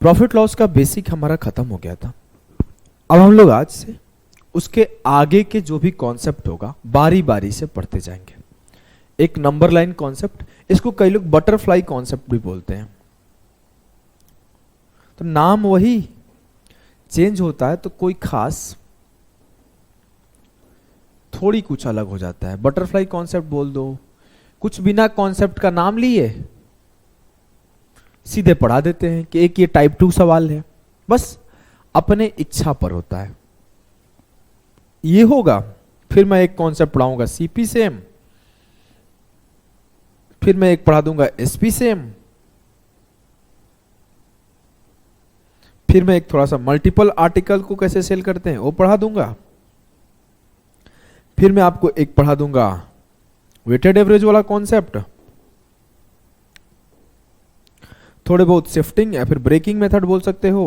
Profit loss का basic हमारा खत्म हो गया था। अब हम लोग आज से उसके आगे के जो भी कॉन्सेप्ट होगा बारी बारी से पढ़ते जाएंगे। एक नंबर लाइन कॉन्सेप्ट, इसको कई लोग बटरफ्लाई कॉन्सेप्ट भी बोलते हैं। तो नाम वही चेंज होता है, तो कोई खास थोड़ी कुछ अलग हो जाता है। बटरफ्लाई कॉन्सेप्ट बोल दो, कुछ बिना कॉन्सेप्ट का नाम लिए सीधे पढ़ा देते हैं कि एक ये टाइप 2 सवाल है, बस अपने इच्छा पर होता है। ये होगा, फिर मैं एक कॉन्सेप्ट पढ़ाऊंगा सीपी सेम, फिर मैं एक पढ़ा दूंगा एसपी सेम, फिर मैं एक थोड़ा सा मल्टीपल आर्टिकल को कैसे सेल करते हैं वो पढ़ा दूंगा, फिर मैं आपको एक पढ़ा दूंगा वेटेड एवरेज वाला कॉन्सेप्ट, थोड़े बहुत शिफ्टिंग या फिर ब्रेकिंग मेथड बोल सकते हो।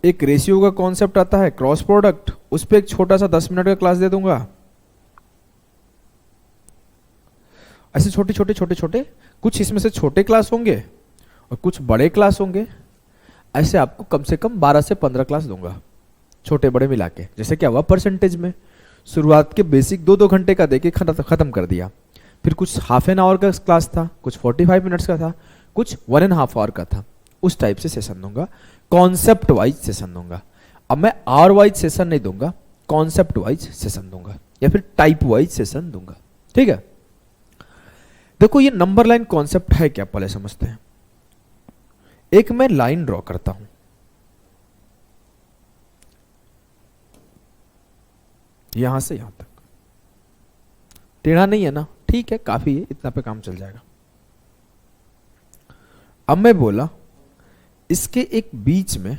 एक रेशियो का कॉन्सेप्ट आता है क्रॉस प्रोडक्ट, उस पर एक छोटा सा 10 मिनट का क्लास दे दूंगा। ऐसे छोटे छोटे छोटे छोटे कुछ इसमें से छोटे क्लास होंगे और कुछ बड़े क्लास होंगे। ऐसे आपको कम से कम 12 से 15 क्लास दूंगा, छोटे बड़े मिला के। जैसे क्या हुआ परसेंटेज में, शुरुआत के बेसिक 2-2 घंटे का देके खत्म कर दिया, फिर कुछ हाफ एन आवर का क्लास था, कुछ 45 मिनट्स का था, कुछ 1.5 आवर का था। उस टाइप से सेशन दूंगा, कॉन्सेप्ट वाइज सेशन दूंगा। अब मैं आवर वाइज सेशन नहीं दूंगा, कॉन्सेप्ट वाइज सेशन दूंगा या फिर टाइप वाइज सेशन दूंगा। ठीक है, देखो ये नंबर लाइन कॉन्सेप्ट है क्या, पहले समझते हैं। एक मैं लाइन ड्रॉ करता हूं, यहां से यहां तक, टेढ़ा नहीं है ना, ठीक है, काफी है, इतना पे काम चल जाएगा। अब मैं बोला इसके एक बीच में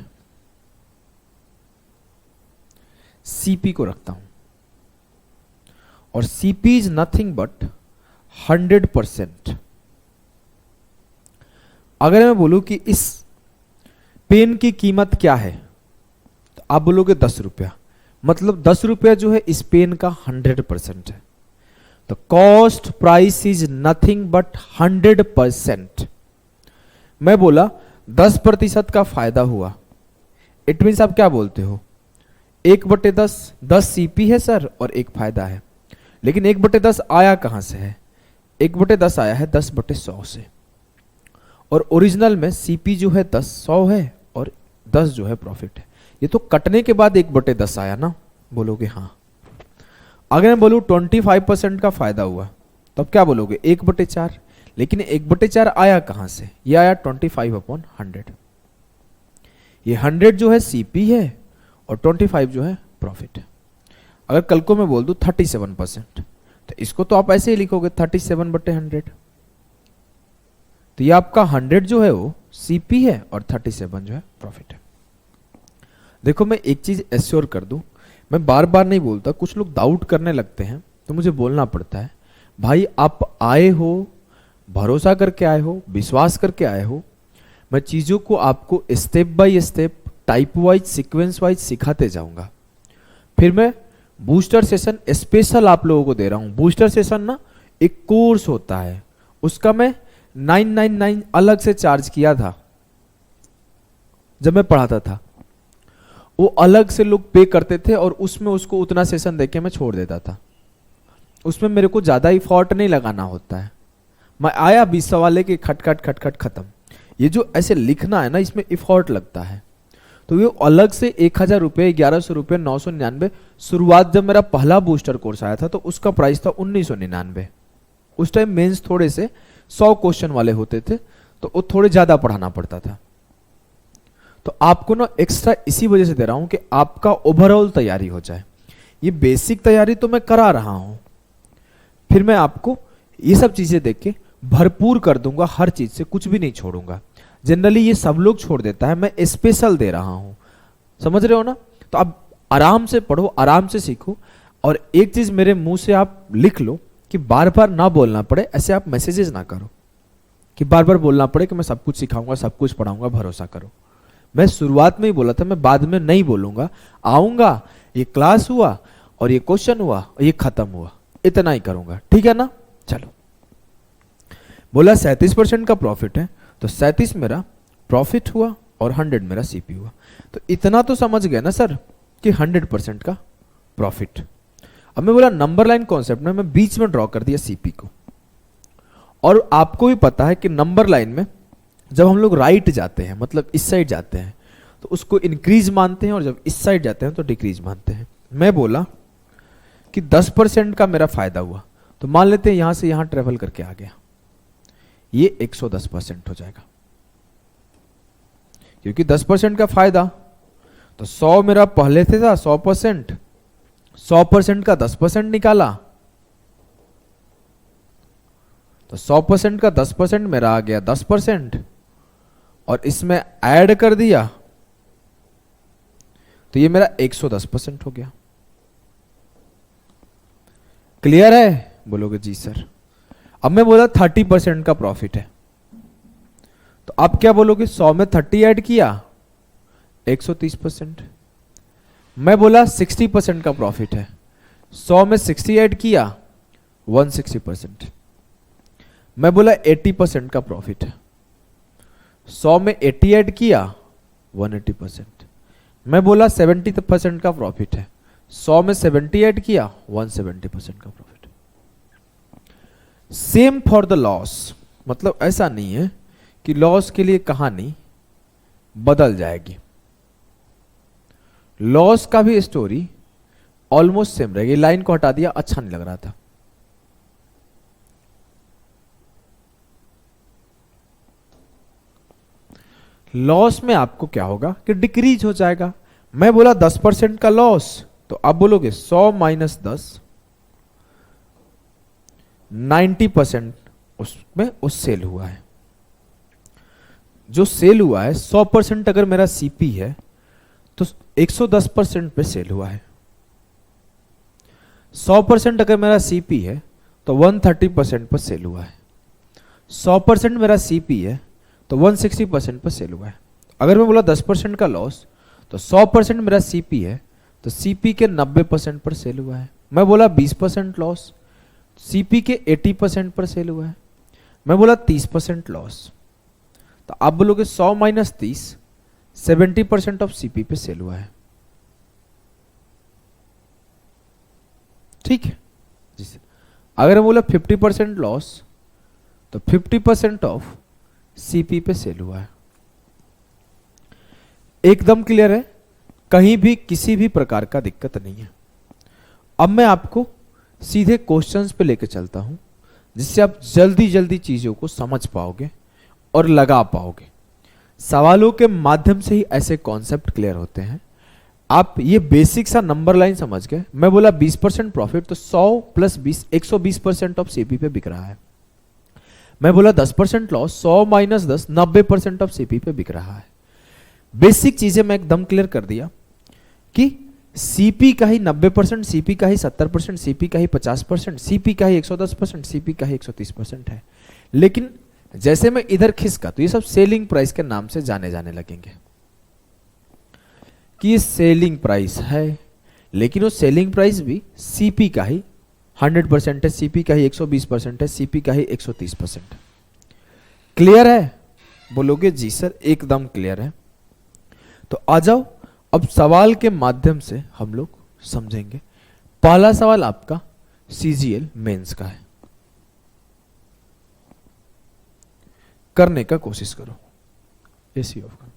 सीपी को रखता हूं, और सीपी इज नथिंग बट 100%। अगर मैं बोलूं कि इस पेन की कीमत क्या है, तो आप बोलोगे 10 रुपया, मतलब 10 रुपया जो है इस पेन का 100% है। तो cost price is nothing but 100%। मैं बोला 10% का फायदा हुआ, इट मीन्स आप क्या बोलते हो, 1/10, 10 सीपी है सर और 1 फायदा है। लेकिन 1/10 आया कहां से है, 1/10 आया है 10/100 से, और ओरिजिनल में सीपी जो है 100 है और 10 जो है प्रॉफिट है। ये तो कटने के बाद 1/10 आया ना, बोलोगे हाँ। अगर मैं बोलूं 25% का फायदा हुआ, तब क्या बोलोगे 1/4। लेकिन 1/4 आया कहां से, ये आया 25/100। ये 100 जो है सीपी है और 25 जो है प्रॉफिट है। अगर कल को मैं बोल दूं 37%, तो इसको तो आप ऐसे ही लिखोगे 37/100। तो ये आपका 100 जो है वो सीपी है और 37 जो है प्रॉफिट है। देखो मैं एक चीज एश्योर कर दूं, मैं बार बार नहीं बोलता, कुछ लोग डाउट करने लगते हैं तो मुझे बोलना पड़ता है, भाई आप आए हो, भरोसा करके आए हो, विश्वास करके आए हो, मैं चीजों को आपको step by step, type wise, sequence wise सिखाते जाऊंगा। फिर मैं बूस्टर सेशन स्पेशल आप लोगों को दे रहा हूं। बूस्टर सेशन ना एक कोर्स होता है, उसका मैं 999 अलग से चार्ज किया था जब मैं पढ़ाता था। वो अलग से लोग पे करते थे और उसमें उसको उतना सेशन देके मैं छोड़ देता था। उसमें मेरे को ज्यादा इफॉर्ट नहीं लगाना होता है। मैं आया 20 सवाल लेके खटखट खटखट खत्म। ये जो ऐसे लिखना है ना, इसमें इफॉर्ट लगता है। तो ये अलग से 1000 रुपये, 1100 रुपये, 999। शुरुआत जब मेरा पहला बूस्टर कोर्स आया था तो उसका प्राइस था 1999। उस टाइम मेंस थोड़े से 100 क्वेश्चन वाले होते थे, तो वो थोड़े ज्यादा पढ़ाना पड़ता था। तो आपको ना एक्स्ट्रा इसी वजह से दे रहा हूं कि आपका ओवरऑल तैयारी हो जाए। ये बेसिक तैयारी तो मैं करा रहा हूं, फिर मैं आपको ये सब चीजें देख के भरपूर कर दूंगा, हर चीज से कुछ भी नहीं छोड़ूंगा। जनरली ये सब लोग छोड़ देता है, मैं स्पेशल दे रहा हूं, समझ रहे हो ना। तो आप आराम से पढ़ो, आराम से सीखो, और एक चीज मेरे मुंह से आप लिख लो कि बार बार ना बोलना पड़े। ऐसे आप मैसेजेस ना करो कि बार बार बोलना पड़े कि मैं सब कुछ सिखाऊंगा, सब कुछ पढ़ाऊंगा, भरोसा करो। मैं शुरुआत में ही बोला था, मैं बाद में नहीं बोलूंगा। आऊंगा, ये क्लास हुआ और ये क्वेश्चन हुआ और ये खत्म हुआ, इतना ही करूंगा, ठीक है ना। चलो, बोला 37% का प्रॉफिट है, तो 37 मेरा प्रॉफिट हुआ और 100 मेरा सीपी हुआ। तो इतना तो समझ गए ना सर कि 100% का प्रॉफिट। अब मैं बोला नंबर लाइन कॉन्सेप्ट में मैं बीच में ड्रॉ कर दिया सीपी को, और आपको भी पता है कि नंबर लाइन में जब हम लोग राइट जाते हैं, मतलब इस साइड जाते हैं, तो उसको इंक्रीज मानते हैं, और जब इस साइड जाते हैं तो डिक्रीज मानते हैं। मैं बोला कि 10% का मेरा फायदा हुआ, तो मान लेते हैं यहां से यहां ट्रेवल करके आ गया, ये 110% हो जाएगा, क्योंकि 10% का फायदा, तो 100 मेरा पहले से था 100%, 100% का 10% निकाला, तो 100% का 10% मेरा आ गया 10%, और इसमें ऐड कर दिया तो ये मेरा 110% हो गया। क्लियर है? बोलोगे जी सर। अब मैं बोला 30% का प्रॉफिट है, तो आप क्या बोलोगे? 100 में 30 ऐड किया 130%। मैं बोला 60% का प्रॉफिट है, 100 में 60 ऐड किया 160%। मैं बोला 80% का प्रॉफिट है, 100 में 80 ऐड किया 180%। मैं बोला 70% का प्रॉफिट है, 100 में 70 ऐड किया 170% का profit. Same for the loss, मतलब ऐसा नहीं है कि लॉस के लिए कहानी बदल जाएगी, लॉस का भी स्टोरी ऑलमोस्ट सेम रहेगी। लाइन को हटा दिया, अच्छा नहीं लग रहा था। लॉस में आपको क्या होगा कि डिक्रीज हो जाएगा। मैं बोला 10% का लॉस, तो आप बोलोगे 100 माइनस 10, 90% उसमें उस सेल हुआ है। जो सेल हुआ है 100% अगर मेरा सीपी है तो 110% पे सेल हुआ है। 100% अगर मेरा सीपी है तो 130% पर सेल हुआ है। 100% मेरा सीपी है तो 160% पर सेल हुआ है। अगर मैं बोला 10% का लॉस, तो 100% मेरा सीपी है तो सीपी के 90% पर सेल हुआ है। मैं बोला 20% लॉस, सीपी के 80% पर सेल हुआ है। मैं बोला 30% लॉस, तो आप बोलोगे 100 माइनस 30, 70% ऑफ सीपी पे सेल हुआ है। ठीक है जी सर। अगर मैं बोला 50% लॉस, तो 50% ऑफ सीपी पे सेल हुआ है। एकदम क्लियर है, कहीं भी किसी भी प्रकार का दिक्कत नहीं है। अब मैं आपको सीधे क्वेश्चंस पे लेके चलता हूं, जिससे आप जल्दी जल्दी चीजों को समझ पाओगे और लगा पाओगे। सवालों के माध्यम से ही ऐसे कॉन्सेप्ट क्लियर होते हैं। आप ये बेसिक सा नंबर लाइन समझ गए। मैं बोला 20% प्रॉफिट, तो 100 प्लस 20 120% ऑफ सीपी पे बिक रहा है। मैं बोला 10% लॉस, 100 माइनस 10 90% ऑफ सीपी पे बिक रहा है। बेसिक चीजें मैं एकदम क्लियर कर दिया कि सीपी का ही 90%, सीपी का ही 70%, सीपी का ही 50%, सीपी का ही 110%, सीपी का ही 130% है। लेकिन जैसे मैं इधर खिसका तो ये सब सेलिंग प्राइस के नाम से जाने लगेंगे कि ये सेलिंग प्राइस है, लेकिन वो सेलिंग प्राइस भी सीपी का ही 100% है, सीपी का ही 120% है, सीपी का ही 130%। क्लियर है? बोलोगे जी सर एकदम क्लियर है। तो आ जाओ, अब सवाल के माध्यम से हम लोग समझेंगे। पहला सवाल आपका सीजीएल मेंस का है, करने का कोशिश करो। एसी ऑफ करो।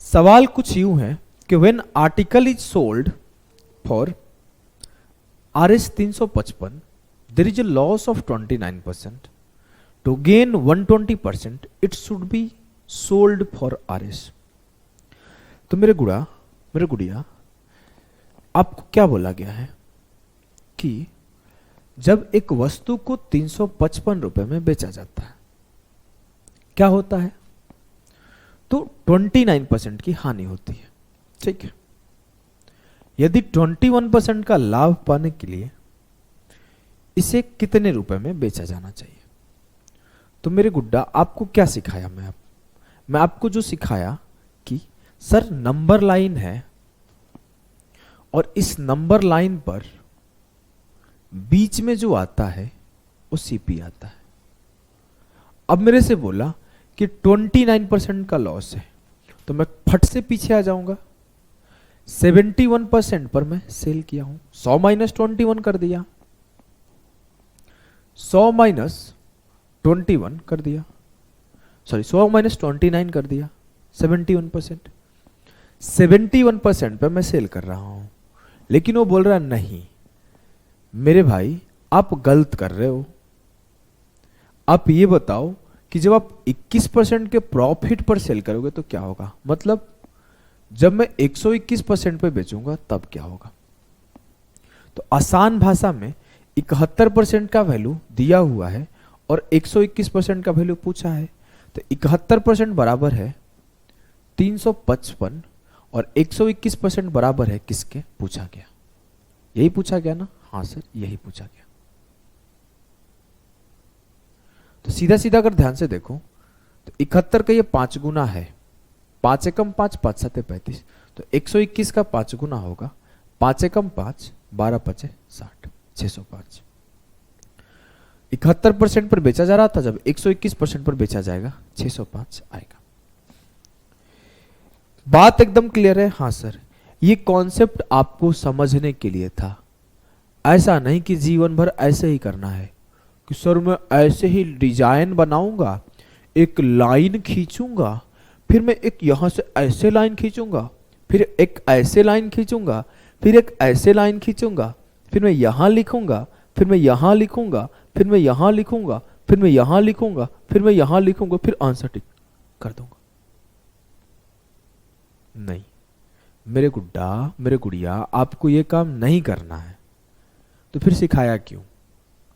सवाल कुछ यूं है कि when article is sold for RS 355, there is a loss of 29%। To gain 120% it should be sold for RS। तो मेरे गुड़िया आपको क्या बोला गया है कि जब एक वस्तु को 355 रुपए में बेचा जाता है, क्या होता है? तो 29% की हानि होती है। ठीक है, यदि 21% का लाभ पाने के लिए इसे कितने रुपए में बेचा जाना चाहिए? तो मेरे गुड्डा आपको क्या सिखाया मैं आपको जो सिखाया कि सर नंबर लाइन है और इस नंबर लाइन पर बीच में जो आता है वो सीपी आता है। अब मेरे से बोला कि 29% का लॉस है, तो मैं फट से पीछे आ जाऊंगा। 71% पर मैं सेल किया हूं, 100 माइनस 21 कर दिया, 100 माइनस 21 कर दिया, सॉरी 100 माइनस 29 कर दिया, 71%। 71% पे मैं सेल कर रहा हूं, लेकिन वो बोल रहा नहीं मेरे भाई आप गलत कर रहे हो। आप ये बताओ कि जब आप 21% के प्रॉफिट पर सेल करोगे तो क्या होगा, मतलब जब मैं 121% पे बेचूंगा तब क्या होगा। तो आसान भाषा में 71% का वैल्यू दिया हुआ है और 121% का वैल्यू पूछा है, तो 71% बराबर है 355 और 121% बराबर है किसके, पूछा गया। यही पूछा गया ना, हाँ सर यही पूछा गया। तो सीधा सीधा अगर ध्यान से देखो तो 71 का ये 5 गुना है, 5 एकम 5, 5 7 35, तो 121 का 5 गुना होगा, 5 एकम 5, 12 पचे 60, 605। 71% पर बेचा जा रहा था, जब 121% पर बेचा जाएगा 605 आएगा। बात एकदम क्लियर है, हाँ सर ये कॉन्सेप्ट आपको समझने के लिए था, ऐसा नहीं कि जीवन भर ऐसे ही करना है कि सर मैं ऐसे ही डिजाइन बनाऊंगा, एक लाइन खींचूंगा, फिर मैं एक यहां से ऐसे लाइन खींचूंगा, फिर एक ऐसे लाइन खींचूंगा, फिर एक ऐसे लाइन खींचूंगा, फिर मैं यहां लिखूंगा, फिर मैं यहां लिखूंगा, फिर मैं यहां लिखूंगा, फिर मैं यहां लिखूंगा, फिर मैं यहां लिखूंगा, फिर आंसर टिक कर दूंगा। नहीं मेरे गुड्डा, मेरे गुड़िया, आपको ये काम नहीं करना है, तो फिर सिखाया क्यों,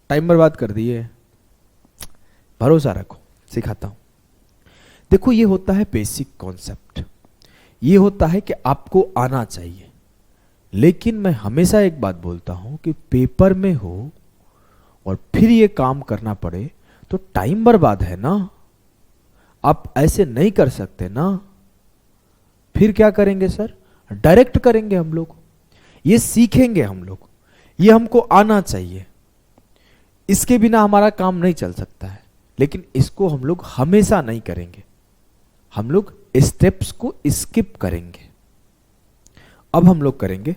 टाइम बर्बाद कर दिए। भरोसा रखो, सिखाता हूं। देखो ये होता है बेसिक कॉन्सेप्ट, ये होता है कि आपको आना चाहिए, लेकिन मैं हमेशा एक बात बोलता हूं कि पेपर में हो और फिर ये काम करना पड़े तो टाइम बर्बाद है ना, आप ऐसे नहीं कर सकते ना। फिर क्या करेंगे सर, डायरेक्ट करेंगे हम लोग, ये सीखेंगे हम लोग, ये हमको आना चाहिए, इसके बिना हमारा काम नहीं चल सकता है, लेकिन इसको हम लोग हमेशा नहीं करेंगे, हम लोग स्टेप्स को स्किप करेंगे। अब हम लोग करेंगे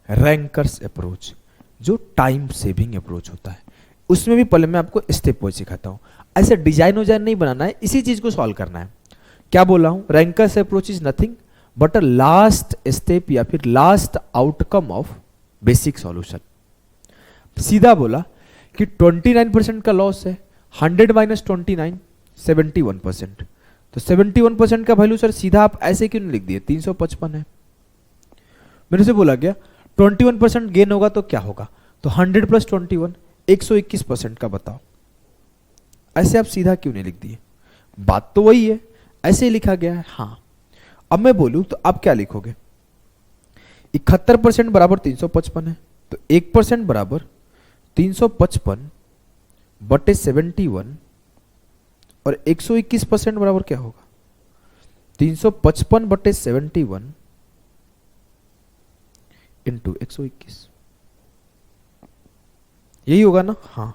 रैंकर्स अप्रोच, जो टाइम सेविंग अप्रोच होता है। उसमें भी पहले मैं आपको स्टेप वाइज सिखाता हूं, ऐसे डिजाइन वजाइन नहीं बनाना है, इसी चीज को सॉल्व करना है। क्या बोला हूं, rankers approach is nothing but a last step या फिर last outcome of basic solution. सीधा बोला कि 29% का लॉस है, 100 माइनस 29 71%, तो 71% का वैल्यू सर सीधा आप ऐसे क्यों नहीं लिख दिए, 355 है। मेरे से बोला गया 21% गेन होगा तो क्या होगा, तो 100 प्लस 21 121% का बताओ, ऐसे आप सीधा क्यों नहीं लिख दिए, बात तो वही है, ऐसे ही लिखा गया है। हाँ अब मैं बोलूं तो आप क्या लिखोगे, 71% बराबर 355 है, तो 1% बराबर 355 बटे 71 और 121% बराबर क्या होगा, 355 बटे 71 इंटू 121, यही होगा ना। हाँ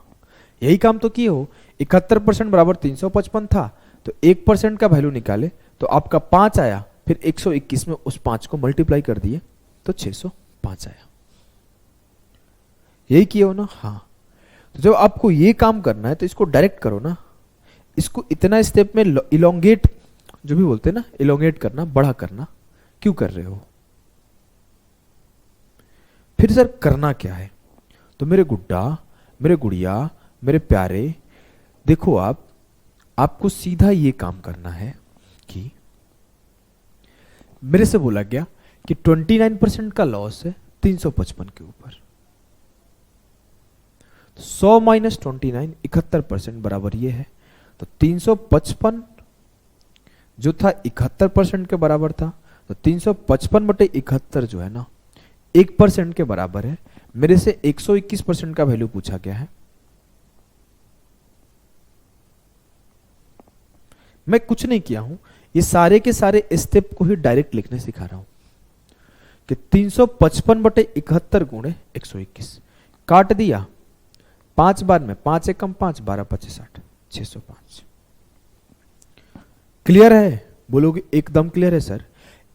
यही काम तो किए हो, 71% बराबर 355 था, तो 1% का वैल्यू निकाले तो आपका 5 आया, फिर 121 में उस 5 को मल्टीप्लाई कर दिए तो 605 आया, यही किए हो ना। हाँ तो जब आपको ये काम करना है तो इसको डायरेक्ट करो ना, इसको इतना स्टेप में इलोंगेट, जो भी बोलते हैं ना इलोंगेट करना, बड़ा करना क्यों कर रहे हो। फिर सर करना क्या है, तो मेरे गुड्डा, मेरे गुड़िया, मेरे प्यारे, देखो आपको सीधा ये काम करना है कि मेरे से बोला गया कि 29% का लॉस है 355 के ऊपर, 100 माइनस 29 71% बराबर ये है, तो 355 जो था 71% के बराबर था, तो 355 बटे 71 जो है ना 1% के बराबर है। मेरे से 121% का वैल्यू पूछा गया है। मैं कुछ नहीं किया हूं, ये सारे के सारे स्टेप को ही डायरेक्ट लिखने सिखा रहा हूं कि 355 बटे 71 गुणे 121 काट दिया 5 बार में, 5 एकम 5, 12 पचे 60, 605। क्लियर है? बोलोगे एकदम क्लियर है सर।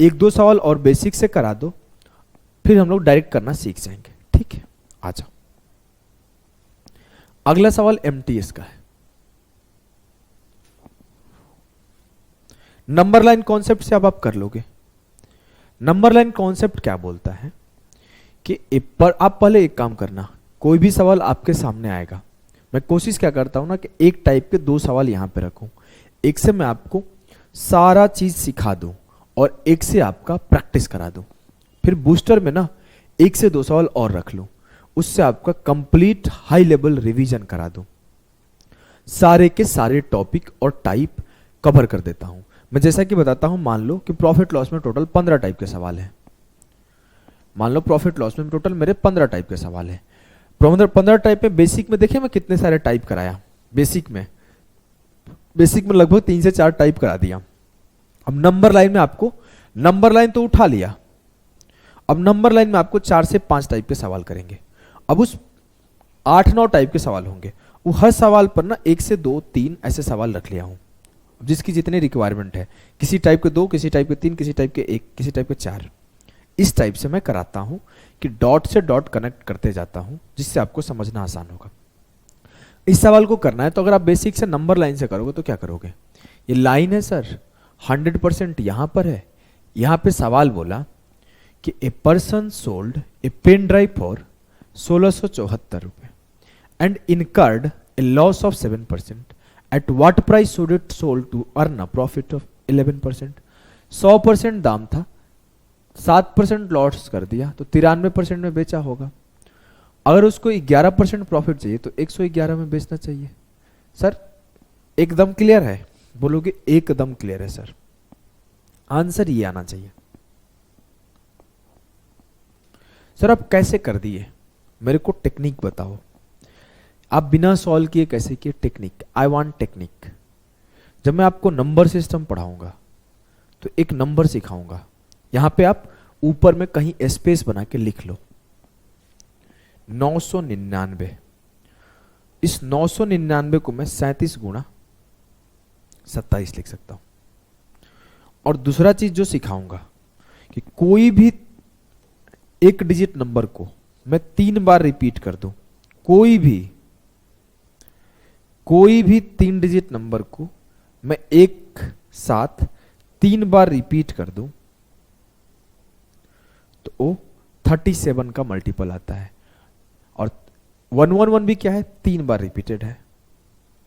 एक दो सवाल और बेसिक से करा दो, फिर हम लोग डायरेक्ट करना सीख जाएंगे। ठीक है, आ जाओ। अगला सवाल एमटीएस का है। नंबर लाइन कॉन्सेप्ट से अब आप कर लोगे। नंबर लाइन कॉन्सेप्ट क्या बोलता है कि पर आप पहले एक काम करना, कोई भी सवाल आपके सामने आएगा, मैं कोशिश क्या करता हूं ना कि एक टाइप के दो सवाल यहां पे रखूं, एक से मैं आपको सारा चीज सिखा दूं और एक से आपका प्रैक्टिस करा दूं। फिर बूस्टर में ना एक से दो सवाल और रख लूं, उससे आपका कंप्लीट हाई लेवल रिवीजन करा दूं। सारे के सारे टॉपिक और टाइप कवर कर देता हूं। मैं जैसा कि बताता हूं, मान लो कि प्रॉफिट लॉस में टोटल 15 टाइप के सवाल हैं। मान लो प्रॉफिट लॉस में टोटल मेरे 15 टाइप के सवाल हैं। 15 टाइप में बेसिक में देखिए मैं कितने सारे टाइप कराया। बेसिक में लगभग 3 से 4 टाइप करा दिया। अब नंबर लाइन में आपको, नंबर लाइन तो उठा लिया, अब नंबर लाइन में आपको 4 से 5 टाइप के सवाल करेंगे। अब उस 8-9 टाइप के सवाल होंगे, वो हर सवाल पर ना 1 से 2-3 ऐसे सवाल रख लिया हूं, जिसकी जितनी रिक्वायरमेंट है। किसी टाइप के 2, किसी टाइप के 3, किसी टाइप के 1, किसी टाइप के 4। इस टाइप से मैं कराता हूं कि डॉट से डॉट कनेक्ट करते जाता हूं, जिससे आपको समझना आसान होगा। इस सवाल को करना है तो अगर आप बेसिक से नंबर लाइन से करोगे तो क्या करोगे, ये लाइन है सर, 100% यहां पर है। यहां पे सवाल बोला कि a person sold a pen drive for 1674 रुपए and incurred a loss of 7%। At what price should it sold to earn a profit of 11%। 100% दाम था, 7% लॉस कर दिया, तो 93% में बेचा होगा। अगर उसको 11% प्रॉफिट चाहिए तो 111 में बेचना चाहिए। सर एकदम क्लियर है? बोलोगे एकदम क्लियर है सर। आंसर ये आना चाहिए। सर आप कैसे कर दिए, मेरे को टेक्निक बताओ। आप बिना सॉल्व किए कैसे किए? Technique, I want technique. जब मैं आपको नंबर सिस्टम पढ़ाऊंगा तो एक नंबर सिखाऊंगा, यहां पे आप ऊपर में कहीं स्पेस बना के लिख लो 999। इस 999 को मैं 37 गुणा 27 लिख सकता हूं। और दूसरा चीज जो सिखाऊंगा कि कोई भी एक डिजिट नंबर को मैं 3 बार रिपीट कर दूं, कोई भी 3 डिजिट नंबर को मैं एक साथ 3 बार रिपीट कर दूं तो वो 37 का मल्टीपल आता है। और 111 भी क्या है, 3 बार रिपीटेड है,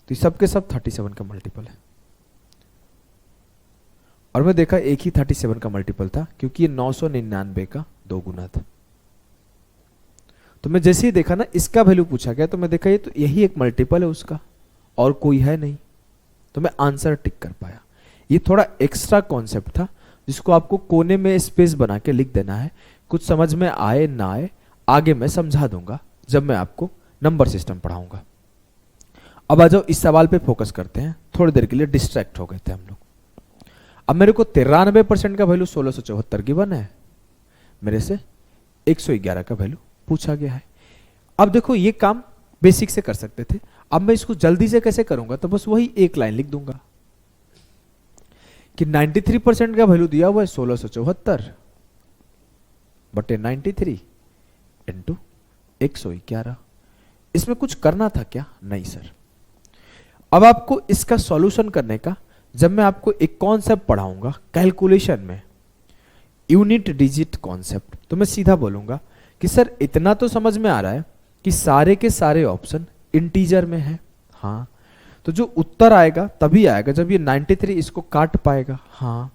तो सब के सब 37 का मल्टीपल है। और मैं देखा एक ही 37 का मल्टीपल था, क्योंकि ये 999 का 2 गुना था। तो मैं जैसे ही देखा ना इसका वैल्यू पूछा गया, तो मैं देखा ये तो यही एक मल्टीपल है उसका, और कोई है नहीं, तो मैं आंसर टिक कर पाया। ये थोड़ा एक्स्ट्रा कॉन्सेप्ट था, जिसको आपको कोने में स्पेस बना के लिख देना है। कुछ समझ में आए ना आए आगे मैं समझा दूंगा जब मैं आपको नंबर सिस्टम पढ़ाऊंगा। अब आ जाओ इस सवाल पे फोकस करते हैं। थोड़ी देर के लिए डिस्ट्रैक्ट हो गए थे हम लोग। अब मेरे को 93% का वैल्यू 1674 गिवन है, मेरे से 111 का वैल्यू पूछा गया है। अब देखो ये काम बेसिक से कर सकते थे, अब मैं इसको जल्दी से कैसे करूंगा, तो बस वही एक लाइन लिख दूंगा कि 93% का वैल्यू दिया हुआ है 1674 बटे 93 इंटू 111। इसमें कुछ करना था क्या? नहीं सर। अब आपको इसका सॉल्यूशन करने का, जब मैं आपको एक कॉन्सेप्ट पढ़ाऊंगा कैलकुलेशन में, यूनिट डिजिट कॉन्सेप्ट, तो मैं सीधा बोलूंगा कि सर इतना तो समझ में आ रहा है कि सारे के सारे ऑप्शन इंटीजर में है। हाँ, तो जो उत्तर आएगा तभी आएगा जब ये 93 इसको काट पाएगा। हाँ,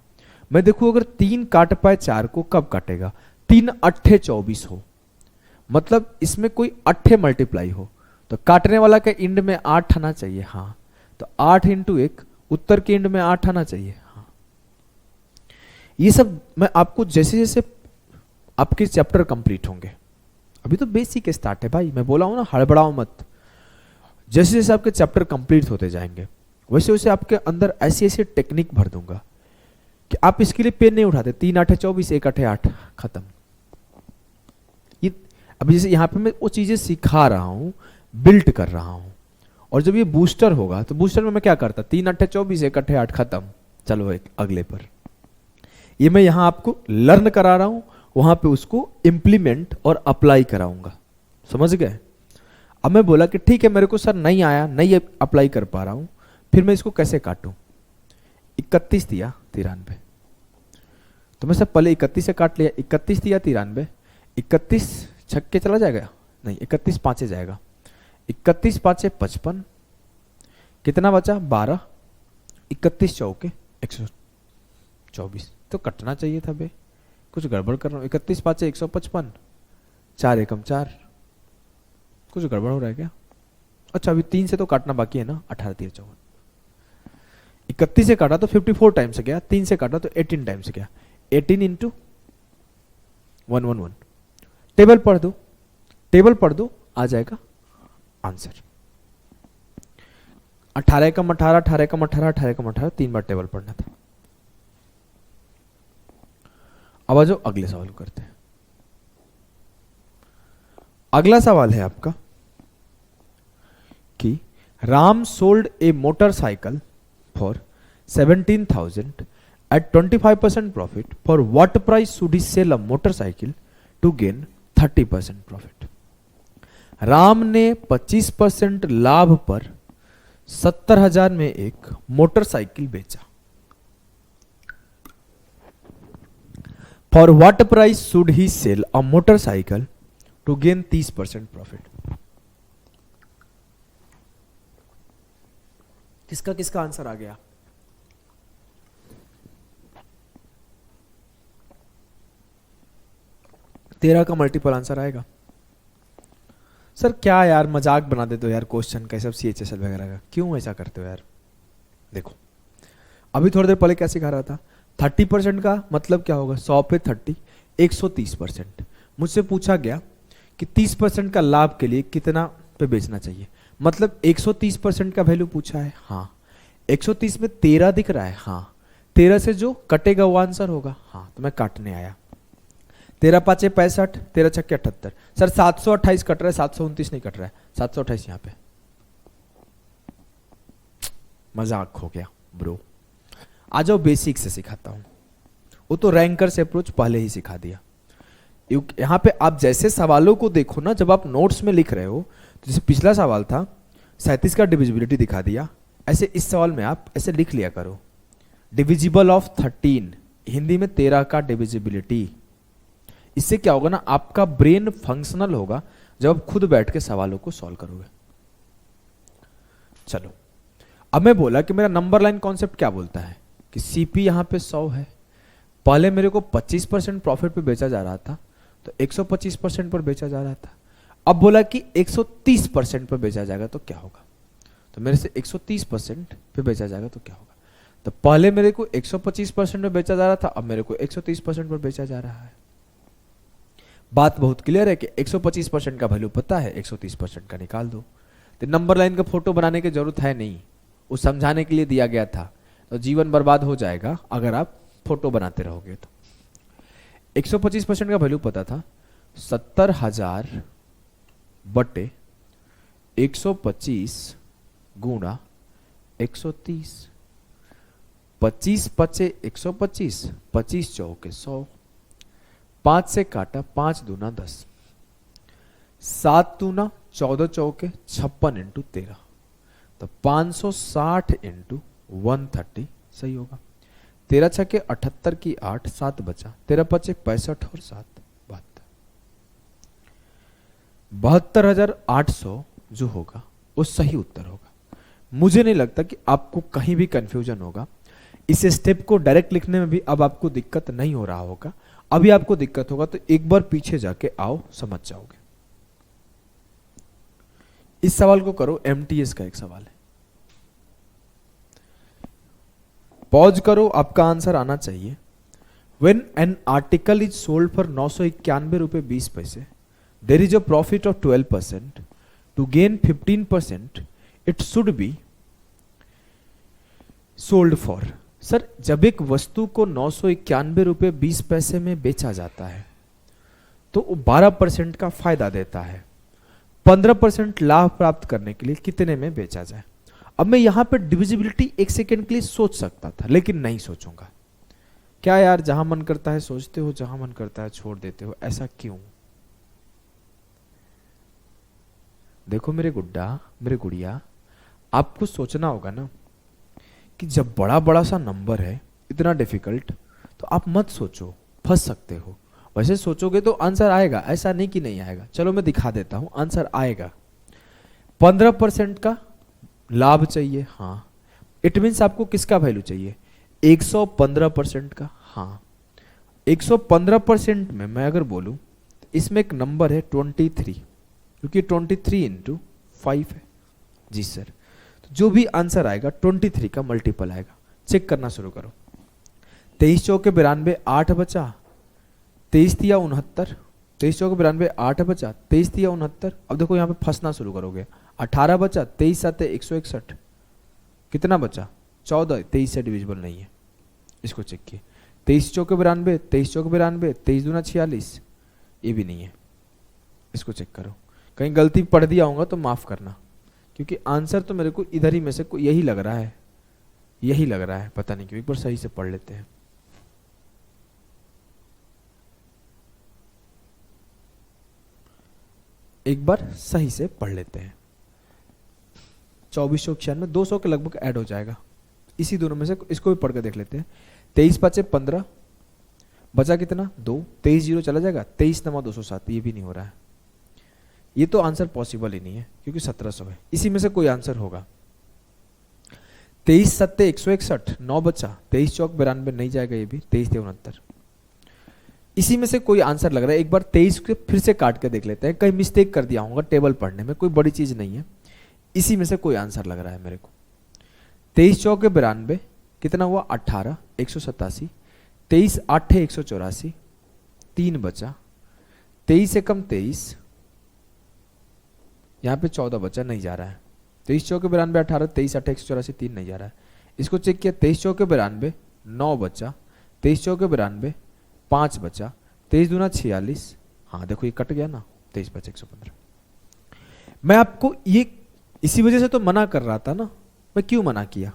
मैं देखूं अगर 3 काट पाए 4 को, कब काटेगा? 3 अट्ठे 24 हो, मतलब इसमें कोई अट्ठे मल्टीप्लाई हो, तो काटने वाला के इंड में 8 आना चाहिए। हाँ, तो 8 इंटू 1, उत्तर के इंड में 8 आना चाहिए। हाँ, ये सब मैं आपको जैसे जैसे आपके चैप्टर कंप्लीट होंगे, अभी तो बेसिक स्टार्ट है भाई, मैं बोला हूं ना हड़बड़ाओ मत। जैसे जैसे आपके चैप्टर कंप्लीट होते जाएंगे वैसे वैसे आपके अंदर ऐसी ऐसी टेक्निक भर दूंगा कि आप इसके लिए पेन नहीं उठाते। 3 अट्ठे 24, 1 अट्ठे 8, खत्म। ये अभी जैसे यहां पे मैं वो चीजें सिखा रहा हूं, बिल्ट कर रहा हूं, और जब ये बूस्टर होगा तो बूस्टर में मैं क्या करता, 3 अट्ठे 24, 1 अट्ठे 8, खत्म, चलो एक अगले पर, ये मैं यहां आपको लर्न करा रहा हूं, वहां पे उसको इंप्लीमेंट और अप्लाई कराऊंगा, समझ गए। अब मैं बोला कि ठीक है मेरे को सर नहीं आया, नहीं अप्लाई कर पा रहा हूं, फिर मैं इसको कैसे काटूं। 31 दिया 93, तो मैं सर पहले 31 से काट लिया, 31 दिया 93, 31 छक्के चला जाएगा, नहीं 31 पांचे जाएगा, 31 पांचे 55, कितना बचा 12, 31 चौके 124, तो कटना चाहिए था बे, कुछ गड़बड़ कर रहा हूँ। 31 पांचे 155, 4 एकम 4, कुछ गड़बड़ हो रहा है क्या। अच्छा अभी 3 से तो काटना बाकी है ना, 18 3 54, 31 से काटा तो 54 टाइम्स गया, 3 से काटा तो 18 टाइम्स गया, 18 इंटू 111, टेबल पढ़ दो, टेबल पढ़ दो, आ जाएगा आंसर। 18 एकम 18, 18 एकम 18, 18 एकम 18, 3 बार टेबल पढ़ना था। अब आ जाओ अगले सवाल करते हैं। अगला सवाल है आपका कि Ram sold A motorcycle for 17,000 at 25% profit. For what price should he sell a motorcycle to gain 30% profit? Ram ने 25% लाभ पर 70,000 में एक मोटरसाइकिल बेचा। For what price should he sell a motorcycle to gain 30% profit? किसका किसका आंसर आ गया? तेरह का मल्टीपल आंसर आएगा। सर क्या यार मजाक बना देते हो यार क्वेश्चन का, सब CHSL वगैरह का, क्यों ऐसा करते हो यार। देखो अभी थोड़ी देर पहले क्या सिखा रहा था, 30% का मतलब क्या होगा, 100 पे 30 130%। मुझसे पूछा गया कि 30% का लाभ के लिए कितना पे बेचना चाहिए, मतलब 130% का वैल्यू पूछा है। हाँ 130 में 13 दिख रहा है, हाँ 13 से जो कटेगा वो आंसर होगा। हाँ तो मैं काटने आया, 13 पाँचे 65, 13 छक्के 78। सर 728 कट रहा है, 729 नहीं कट रहा है, 728 यहाँ पे। मजाक हो गया ब्रो। आ जाओ बेसिक से सिखाता हूं, वो तो रैंकर से अप्रोच पहले ही सिखा दिया। यहां पे आप जैसे सवालों को देखो ना, जब आप नोट्स में लिख रहे हो, तो जैसे पिछला सवाल था 37 का डिविजिबिलिटी दिखा दिया, ऐसे इस सवाल में आप ऐसे लिख लिया करो, डिविजिबल ऑफ 13, हिंदी में 13 का डिविजिबिलिटी। इससे क्या होगा ना, आपका ब्रेन फंक्शनल होगा जब आप खुद बैठ के सवालों को सॉल्व करोगे। चलो अब मैं बोला कि मेरा नंबर लाइन कॉन्सेप्ट क्या बोलता है कि CP यहां पे 100 है, पहले मेरे को 25% प्रॉफिट पे बेचा जा रहा था, तो 125% पर बेचा जा रहा था। अब बोला कि 130% पर बेचा जाएगा तो क्या होगा, तो मेरे से 130% पे बेचा जाएगा तो क्या होगा। तो पहले मेरे को 125% में बेचा जा रहा था, अब मेरे को 130% पर बेचा जा रहा है। बात बहुत क्लियर है कि 125% का वैल्यू पता है, 130% का निकाल दो। तो नंबर लाइन का फोटो बनाने की जरूरत है नहीं, वो समझाने के लिए दिया गया था, तो जीवन बर्बाद हो जाएगा अगर आप फोटो बनाते रहोगे। तो 125% का वैल्यू पता था, 70,000 बटे 125 गुणा 130, 25 पचे 125, 25 चौके 100, 5 से काटा 5 दूना 10, 7 दूना 14 चौके 56 इंटू 13, तो 560 इंटू 130 सही होगा। 13 छक्के 78 की 8, 7 बचा, 13 पचे 65 और 7 72,800 जो होगा वो सही उत्तर होगा। मुझे नहीं लगता कि आपको कहीं भी कंफ्यूजन होगा। इस स्टेप को डायरेक्ट लिखने में भी अब आपको दिक्कत नहीं हो रहा होगा। अभी आपको दिक्कत होगा तो एक बार पीछे जाके आओ, समझ जाओगे। इस सवाल को करो, MTS का एक सवाल है, पॉज करो, आपका आंसर आना चाहिए। When an article is sold for 991 रुपए 20 पैसे, there is a profit of 12%. To gain 15%, it should be sold for. Sir जब एक वस्तु को 991 रुपए 20 पैसे में बेचा जाता है तो 12% का फायदा देता है। 15% लाभ प्राप्त करने के लिए कितने में बेचा जाए। अब मैं यहां पे डिविजिबिलिटी एक सेकेंड के लिए सोच सकता था, लेकिन नहीं सोचूंगा। क्या यार, जहां मन करता है सोचते हो, जहां मन करता है छोड़ देते हो, ऐसा क्यों? देखो मेरे गुड्डा, मेरे गुड़िया, आपको सोचना होगा ना कि जब बड़ा बड़ा सा नंबर है, इतना डिफिकल्ट, तो आप मत सोचो, फंस सकते हो। वैसे सोचोगे तो आंसर आएगा, ऐसा नहीं कि नहीं आएगा। चलो मैं दिखा देता हूं, आंसर आएगा। 15% का लाभ चाहिए, हाँ। इट मीन्स आपको किसका वैल्यू चाहिए? 115% का, हाँ। 115% में मैं अगर बोलूं, इसमें एक नंबर है 23, क्योंकि 23 इंटू 5 है। जी सर, तो जो भी आंसर आएगा 23 का मल्टीपल आएगा। चेक करना शुरू करो। 23 चौके 92, 8 बचा। 23 तिया 69, 23 चौके 92, 8 बचा। 23 तिया 69। अब देखो यहाँ पे फंसना शुरू करोगे। 18 बचा, 23 साते 161, कितना बचा? 14। 23 से डिविजिबल नहीं है, इसको चेक किए। 23 चौके 92, 23 चौके 92, 23 दूना 46, ये भी नहीं है, इसको चेक करो। कहीं गलती पढ़ दिया होगा तो माफ करना, क्योंकि आंसर तो मेरे को इधर ही में से यही लग रहा है, यही लग रहा है, पता नहीं क्यों। एक बार सही से पढ़ लेते हैं। एक बार सही से पढ़ लेते हैं। 2496, 200 के लगभग ऐड हो जाएगा इसी दोनों में से। इसको भी पढ़ के देख लेते हैं। 23 5 15, बचा कितना? 2। 23 0 चला जाएगा। 23 नमा 207, ये भी नहीं हो रहा है। ये तो आंसर पॉसिबल ही नहीं है, क्योंकि 1700 है। इसी में से कोई आंसर होगा। 23 7 161, 9 बचा। 23 चौक 92 नहीं जाएगा, ये भी। 23 69, इसी में से कोई आंसर लग रहा है। एक बार 23 के फिर से काट के देख लेते हैं, कहीं मिस्टेक कर दिया होगा टेबल पढ़ने में, कोई बड़ी चीज नहीं है। इसी में से कोई आंसर लग रहा है मेरे को। 23 चौके 92, कितना हुआ? 18, 187। 23 8 184, 3 बचा। 23 से कम 23, यहाँ पे 14 बचा, नहीं जा रहा है। 23 चौके 92 18, 23 8 184, 3 नहीं जा रहा है। इसको चेक किया। 23 चौके 92, 9 बचा। 23 चौके 92, 5 बचा। 23 दूना 46, हाँ देखो ये कट गया ना। 23 बचा 115। मैं आपको ये इसी वजह से तो मना कर रहा था ना। मैं क्यों मना किया?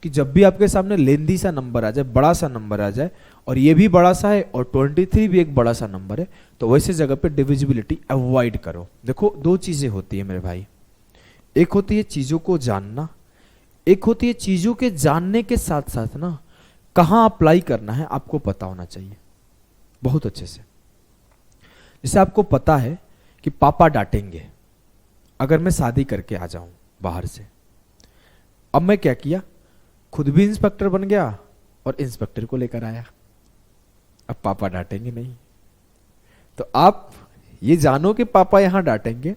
कि जब भी आपके सामने लेंदी सा नंबर आ जाए, बड़ा सा नंबर आ जाए, और ये भी बड़ा सा है और 23 भी एक बड़ा सा नंबर है, तो वैसे जगह पे डिविजिबिलिटी अवॉइड करो। देखो दो चीजें होती है मेरे भाई, एक होती है चीजों को जानना, एक होती है चीजों के जानने के साथ साथ ना कहां अप्लाई करना है आपको पता होना चाहिए बहुत अच्छे से। जैसे आपको पता है कि पापा डांटेंगे अगर मैं शादी करके आ जाऊं बाहर से। अब मैं क्या किया, खुद भी इंस्पेक्टर बन गया और इंस्पेक्टर को लेकर आया। अब पापा डांटेंगे नहीं, तो आप ये जानो कि पापा यहां डांटेंगे,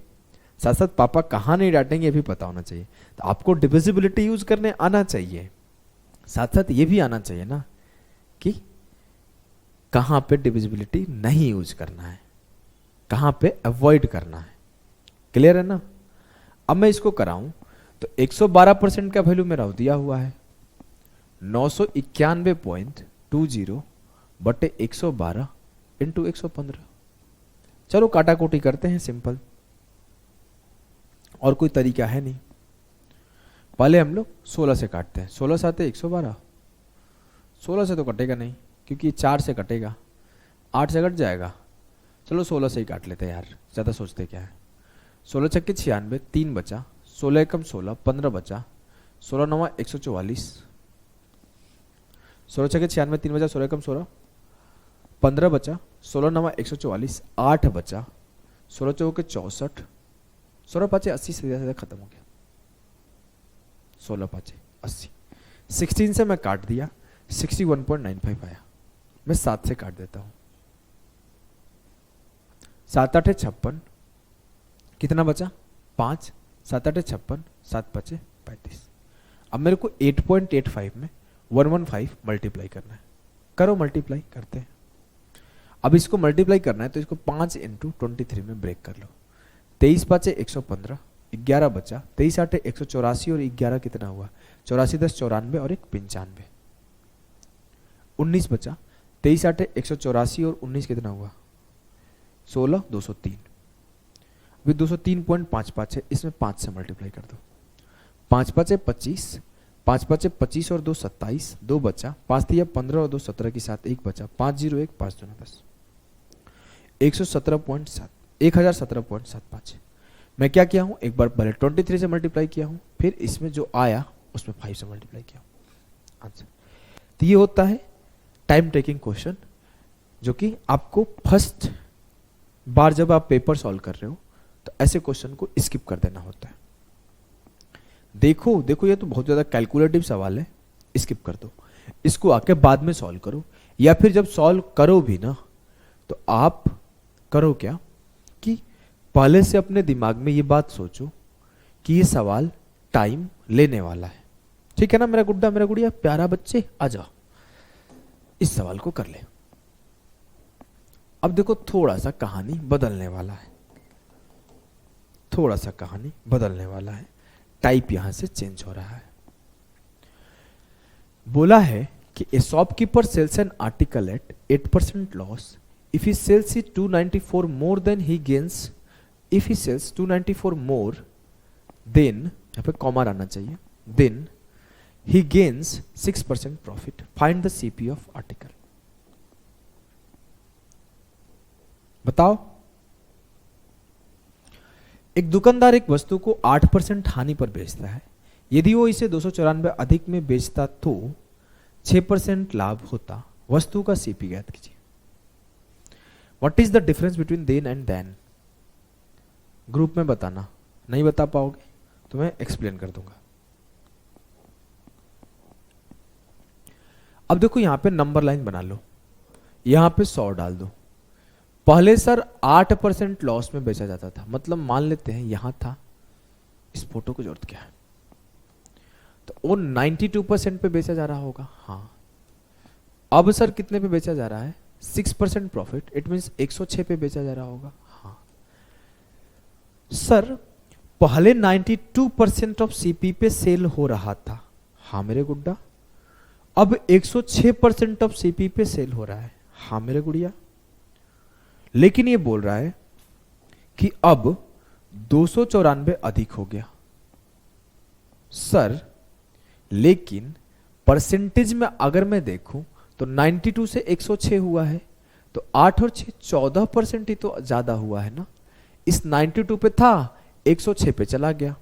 साथ साथ पापा कहां नहीं डांटेंगे ये भी पता होना चाहिए। तो आपको डिविजिबिलिटी यूज करने आना चाहिए, साथ साथ ये भी आना चाहिए ना कि कहां पे डिविजिबिलिटी नहीं यूज करना है, कहां पे अवॉइड करना है। क्लियर है ना? अब मैं इसको कराऊं तो 112% का वैल्यू मेरा दिया हुआ है 991.20 बटे 112 इंटू 115। चलो काटाकोटी करते हैं, सिंपल, और कोई तरीका है नहीं। पहले हम लोग 16 से काटते हैं। 16 साते 112, 16 से तो कटेगा नहीं क्योंकि 4 से कटेगा, 8 से कट जाएगा। चलो 16 से ही काट लेते हैं यार, ज़्यादा सोचते क्या है। 16 छक्के 96, 3 बचा। 16 एकम 16, 15 बचा। 16 नवा 144, 16 छक्के 96, 3 बचा। 16 एकम 16, 15 बचा। 16 नवा 144, 8 बचा। 16 चौके 64, 16 पाँचे 80 से ज़्यादा खत्म हो गया। 16 पाँचे 80, 16 से मैं काट दिया, 61.95 आया। मैं 7 से काट देता हूं, 7 8 56, कितना बचा? 5। 7 8 56, 7 5 35। अब मेरे को 8.85 में 115 मल्टीप्लाई करना है। करो मल्टीप्लाई, करते हैं। अब इसको मल्टीप्लाई करना है तो इसको 5 इंटू 23 में ब्रेक कर लो। 23 5 115, 11 बचा। 23 8 184 और 11 कितना हुआ? 84 10 94 और 1 95, 19 बचा। 23 8 184 और 19 कितना हुआ? 16 203। अभी 203.55 है, इसमें 5 से मल्टीप्लाई कर दो। 5 5 25, 5 5 25 और 2 27, 2 बचा, 5 3 15 और 2 17 के साथ 1 बचा, 501 5 2 10, 117.7, 1017.75। मैं क्या किया हूँ, एक बार पहले 23 से मल्टीप्लाई किया हूँ, फिर इसमें जो आया उसमें 5 से मल्टीप्लाई किया हूँ, आंसर। तो ये होता है टाइम टेकिंग क्वेश्चन, जो कि आपको फर्स्ट बार जब आप पेपर सॉल्व कर रहे हो तो ऐसे क्वेश्चन को स्किप कर देना होता है। देखो देखो, ये तो बहुत ज्यादा कैलकुलेटिव सवाल है, स्किप कर दो, इसको आके बाद में सॉल्व करो, या फिर जब सॉल्व करो भी ना तो आप करो क्या कि पहले से अपने दिमाग में ये बात सोचो कि ये सवाल टाइम लेने वाला है। ठीक है ना मेरा गुड्डा, मेरा गुड़िया, प्यारा बच्चे, आ जाओ इस सवाल को कर ले। अब देखो थोड़ा सा कहानी बदलने वाला है, थोड़ा सा कहानी बदलने वाला है, टाइप यहां से चेंज हो रहा है। बोला है कि a shopkeeper sells an article at 8% loss if he sells it 294 more than he gains, if he sells 294 more than, यहां पे कॉमा आना चाहिए, then he gains 6% profit. Find the CP of article. बताओ, एक दुकानदार एक वस्तु को 8% हानि पर बेचता है। यदि वो इसे 294 अधिक में बेचता तो 6% लाभ होता। वस्तु का सीपी ज्ञात कीजिए। What is the difference between then and then? Group में बताना, नहीं बता पाओगे तो मैं एक्सप्लेन कर दूंगा। अब देखो यहां पे नंबर लाइन बना लो, यहां पे 100 डाल दो। पहले सर 8% लॉस में बेचा जाता था, मतलब मान लेते हैं यहां था, इस फोटो को जरूरत क्या है, तो वो 92% पे बेचा जा रहा होगा। हाँ, अब सर कितने पे बेचा जा रहा है? 6% प्रॉफिट, इट मींस 106 पे बेचा जा रहा होगा। हाँ सर, पहले 92% ऑफ सीपी पे सेल हो रहा था। हाँ मेरे गुड्डा, अब 106% ऑफ सीपी पे सेल हो रहा है। हाँ मेरे गुड़िया, लेकिन ये बोल रहा है कि अब 294 अधिक हो गया। सर लेकिन परसेंटेज में अगर मैं देखूं तो 92 से 106 हुआ है, तो 8 और 6 14% ही तो ज्यादा हुआ है ना। इस 92 पे था, 106 पे चला गया,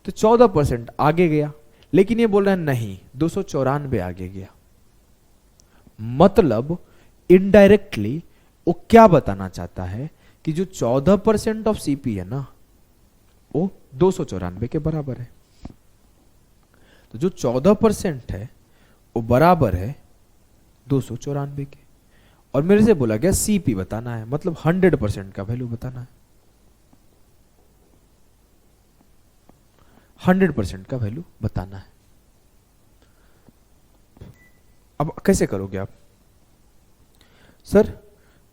तो 14% आगे गया। लेकिन ये बोल रहा है नहीं, 294 आगे गया। मतलब इनडायरेक्टली वो क्या बताना चाहता है कि जो 14% ऑफ सीपी है ना, वो 294 के बराबर है। तो जो 14% है वो बराबर है 294 के। और मेरे से बोला गया सीपी बताना है, मतलब 100% का वैल्यू बताना है, 100% का वैल्यू बताना है। अब कैसे करोगे आप? सर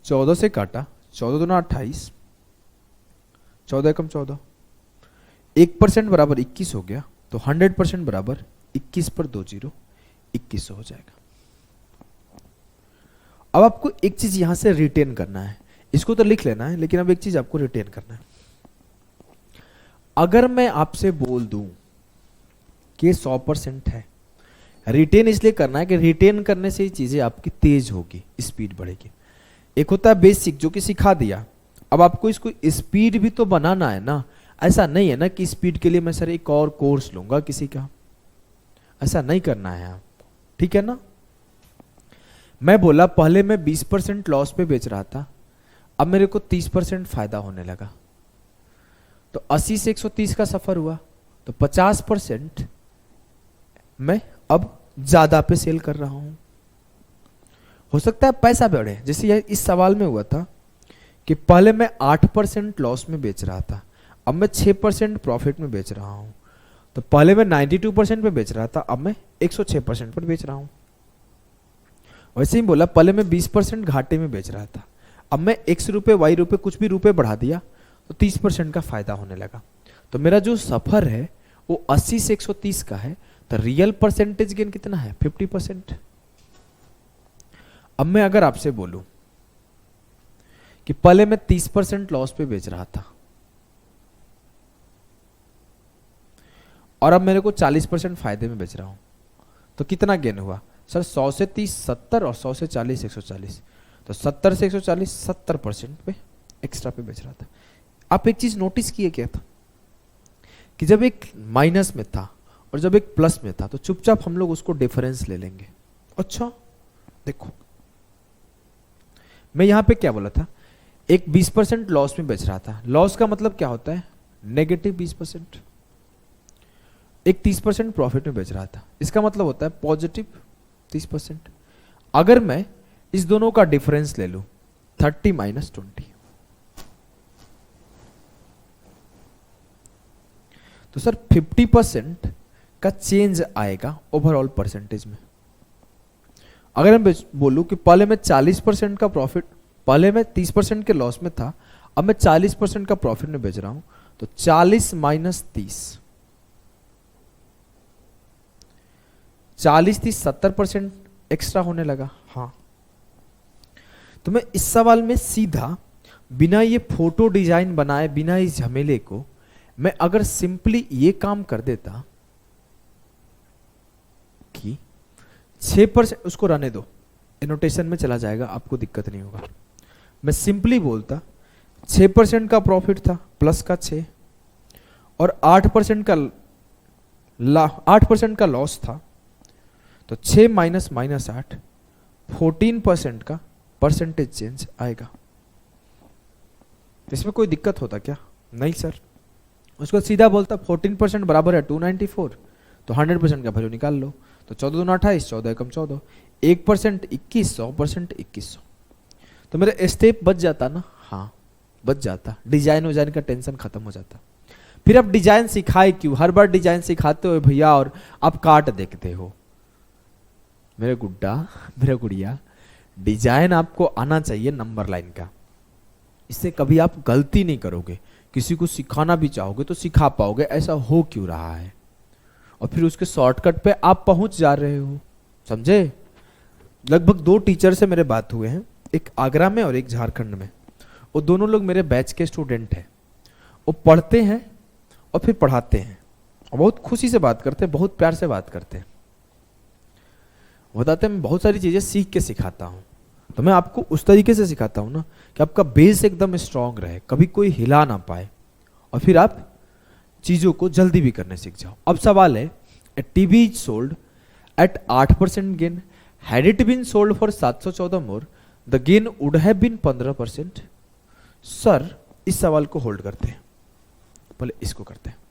14 से काटा, 14 दूना 28, 14 कम 14, 1% बराबर 21 हो गया, तो 100% बराबर 21 पर 2 जीरो 2100 हो जाएगा। अब आपको एक चीज यहां से रिटेन करना है, इसको तो लिख लेना है, लेकिन अब एक चीज आपको रिटेन करना है। अगर मैं आपसे बोल दूं कि 100% है, रिटेन इसलिए करना है कि रिटेन करने से ही चीजें आपकी तेज होगी, स्पीड बढ़ेगी। एक होता है बेसिक जो कि सिखा दिया, अब आपको इसको स्पीड भी तो बनाना है ना। ऐसा नहीं है ना कि स्पीड के लिए मैं सर एक और कोर्स लूंगा किसी का, ऐसा नहीं करना है आपको, ठीक है ना। मैं बोला पहले मैं 20% लॉस पे बेच रहा था, अब मेरे को 30% फायदा होने लगा, तो 80 से 130 का सफर हुआ, तो 50% मैं अब ज्यादा पे सेल कर रहा हूं। हो सकता है पैसा बढ़े, जैसे ये इस सवाल में हुआ था कि पहले मैं 8% लॉस में बेच रहा था, अब मैं 6% प्रॉफिट में बेच रहा हूं। तो पहले मैं 92% पे बेच रहा था, अब मैं 106% पर बेच रहा हूं। वैसे ही बोला पहले मैं 20% घाटे में बेच रहा था, अब मैं x रुपए y रुपए कुछ भी रुपए बढ़ा दिया तो 30% का फायदा होने लगा। तो मेरा जो सफर है वो 80 से 130 का है, तो रियल परसेंटेज गेन कितना है? 50%। अब मैं अगर आपसे बोलूं कि पहले मैं 30% लॉस पे बेच रहा था और अब मेरे को 40% फायदे में बेच रहा हूं, तो कितना गेन हुआ सर? 100 से 30 70 और 100 से 40 140, तो 70 से 140 70% पे एक्स्ट्रा पे बेच रहा था। आप एक चीज नोटिस किए क्या था कि जब एक माइनस में था और जब एक प्लस में था तो चुपचाप हम लोग उसको डिफरेंस ले लेंगे। अच्छा देखो, मैं यहां पे क्या बोला था, एक 20% लॉस में बेच रहा था। लॉस का मतलब क्या होता है? नेगेटिव 20%। एक 30% प्रॉफिट में बेच रहा था, इसका मतलब होता है पॉजिटिव 30%। अगर मैं इस दोनों का डिफरेंस ले लूं 30 माइनस 20, तो सर 50% का चेंज आएगा ओवरऑल परसेंटेज में। अगर मैं बोलूं कि पहले मैं 40% का प्रॉफिट, पहले मैं 30% के लॉस में था, अब मैं 40% का प्रॉफिट में बेच रहा हूं, तो 40 माइनस 30, 40 30 70% एक्स्ट्रा होने लगा। हाँ, तो मैं इस सवाल में सीधा बिना ये फोटो डिजाइन बनाए, बिना इस झमेले को, मैं अगर सिंपली ये काम कर देता कि 6%, उसको रहने दो, एनोटेशन में चला जाएगा, आपको दिक्कत नहीं होगा। मैं सिंपली बोलता 6% का प्रॉफिट था प्लस का 6, और 8% का लॉस था, तो 6 माइनस माइनस 8, 14% का परसेंटेज चेंज आएगा। इसमें कोई दिक्कत होता क्या? नहीं सर। उसको सीधा बोलता 14% बराबर है 294, तो 100% का वैल्यू निकाल लो, तो 14 दूना 28, 14 एकम 14, 1% 21, 100% 2100। तो मेरा स्टेप बच जाता ना? हाँ बच जाता, डिजाइन विजाइन का टेंशन खत्म हो जाता। फिर आप डिजाइन सिखाए क्यों? हर बार डिजाइन सिखाते हो भैया और आप काट देखते हो। मेरे गुड्डा, मेरे गुड़िया, डिजाइन आपको आना चाहिए नंबर लाइन का, इससे कभी आप गलती नहीं करोगे। किसी को सिखाना भी चाहोगे तो सिखा पाओगे, ऐसा हो क्यों रहा है? और फिर उसके शॉर्टकट पे आप पहुंच जा रहे हो, समझे? लगभग 2 टीचर से मेरे बात हुए हैं, एक आगरा में और एक झारखंड में। वो दोनों लोग मेरे बैच के स्टूडेंट हैं। वो पढ़ते हैं और फिर पढ़ाते हैं, और बहुत खुशी से बात करते हैं, बहुत प्यार से बात करते हैं। बताते हैं मैं बहुत सारी चीजें सीख के सिखाता हूँ, तो मैं आपको उस तरीके से सिखाता हूँ ना कि आपका बेस एकदम स्ट्रांग रहे, कभी कोई हिला ना पाए, और फिर आप चीजों को जल्दी भी करने सीख जाओ। अब सवाल है, a TV is sold at 8% gain, had it been sold for 714 more, the gain would have been 15%। Sir इस सवाल को होल्ड करते हैं, पहले इसको करते हैं।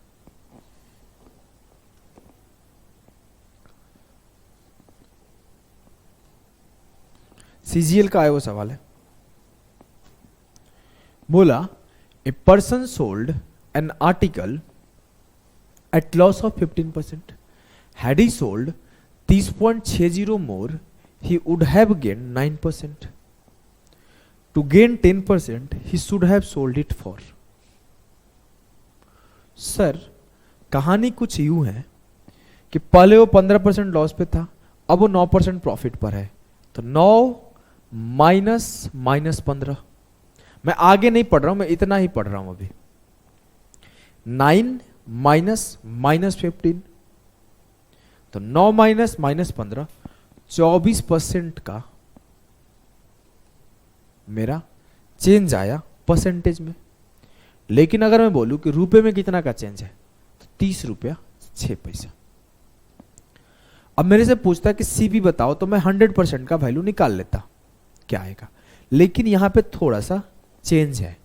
सीजीएल का आया वो सवाल है, बोला a person sold an article at loss of 15%, had he sold 30.60 more, he would have gained 9%. To gain 10%, he should have sold it for. Sir कहानी कुछ यूं है कि पहले वो 15% लॉस पे था, अब वो 9% प्रॉफिट पर है, तो 9 माइनस माइनस 15। मैं आगे नहीं पढ़ रहा हूं, मैं इतना ही पढ़ रहा हूं अभी। 9 माइनस माइनस 15, तो 9 माइनस माइनस 15, 24% का मेरा चेंज आया परसेंटेज में। लेकिन अगर मैं बोलूं कि रुपए में कितना का चेंज है, तो 30 रुपया 6 पैसा। अब मेरे से पूछता है कि सीबी बताओ, तो मैं 100% का वैल्यू निकाल लेता, क्या आएगा। लेकिन यहां पे थोड़ा सा चेंज है।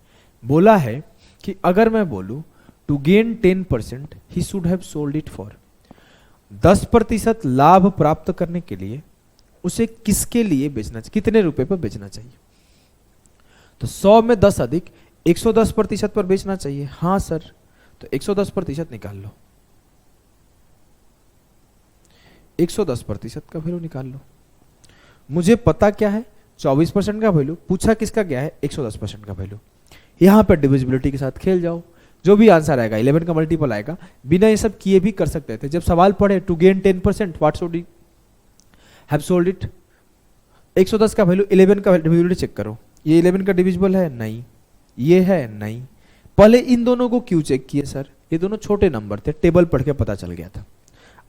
बोला है कि अगर मैं बोलूं to gain 10%, he should have sold it for, 10% लाभ प्राप्त करने के लिए उसे किसके लिए बेचना चाहिए, कितने रुपए पर बेचना चाहिए? तो 100 में 10 अधिक 110% पर बेचना चाहिए। हाँ सर, तो 110% निकाल लो, 110% का वैल्यू निकाल लो। मुझे पता क्या है, 24% का वैल्यू। पूछा किसका क्या है, 110% का वैल्यू। यहां पर डिविजिबिलिटी के साथ खेल जाओ, जो भी आंसर आएगा 11 का मल्टीपल आएगा। बिना ये सब किए भी कर सकते थे। जब सवाल पढ़े to gain 10%, what should he have sold it, 110 का वैल्यू, 11 का डिविजिबिलिटी चेक करो, ये 11 का डिविजिबल है नहीं, ये है नहीं। पहले इन दोनों को क्यों चेक किए सर, ये दोनों छोटे नंबर थे, टेबल पढ़ के पता चल गया था।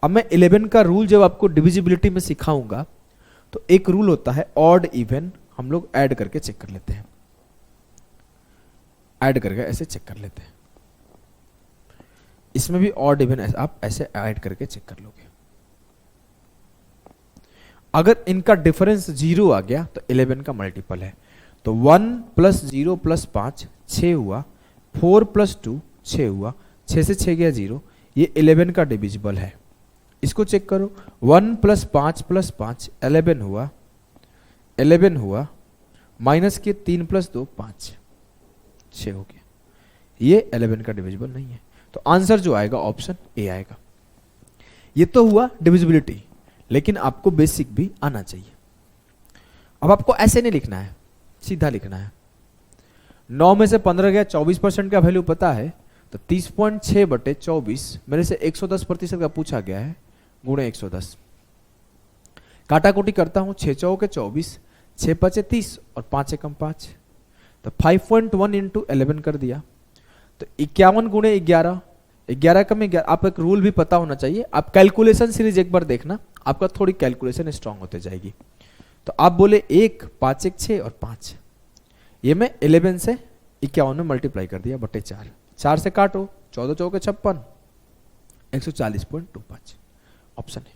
अब मैं 11 का रूल जब आपको डिविजिबिलिटी में सिखाऊंगा तो एक रूल होता है ऑड इवन, हम लोग ऐड करके चेक कर लेते हैं, ऐड करके ऐसे चेक कर लेते हैं। इसमें भी ऑड इवन आप ऐसे ऐड करके चेक कर लोगे। अगर इनका डिफरेंस 0 आ गया तो 11 का मल्टीपल है। तो 1 + 0 + 5 6 हुआ, 4 + 2 6 हुआ, 6 से 6 गया 0, ये 11 का डिविजिबल है। इसको चेक करो, 1 + 5 + 5 11 हुआ, 11 हुआ, माइनस के 3 + 2 5 6 हो गया, ये 11 का डिविजिबल नहीं है। तो आंसर जो आएगा ऑप्शन ए आएगा। ये तो हुआ डिविजिबिलिटी, लेकिन आपको बेसिक भी आना चाहिए। अब आपको ऐसे नहीं लिखना है, सीधा लिखना है। 9 में से 15 गया, 24% का वैल्यू पता है, तो 30.6 बटे 24 मेरे से 110% का पूछा गया है, गुणे 110। काटा कुटी करता हूं, 6 चौके 24, 6 पचे 30 और 5 एकम 5, तो 5.1 इंटू 11 कर दिया। तो 51 गुणे 11, 11 कम 11। आप एक रूल भी पता होना चाहिए, आप कैलकुलेशन सीरीज एक बार देखना, आपका थोड़ी कैलकुलेशन स्ट्रांग होते जाएगी। तो आप बोले 1 5 1 6 और 5, ये मैं 11 से 51 में मल्टीप्लाई कर दिया बटे 4, 4 से काटो, 14 चौके 56, 140.25 ऑप्शन है।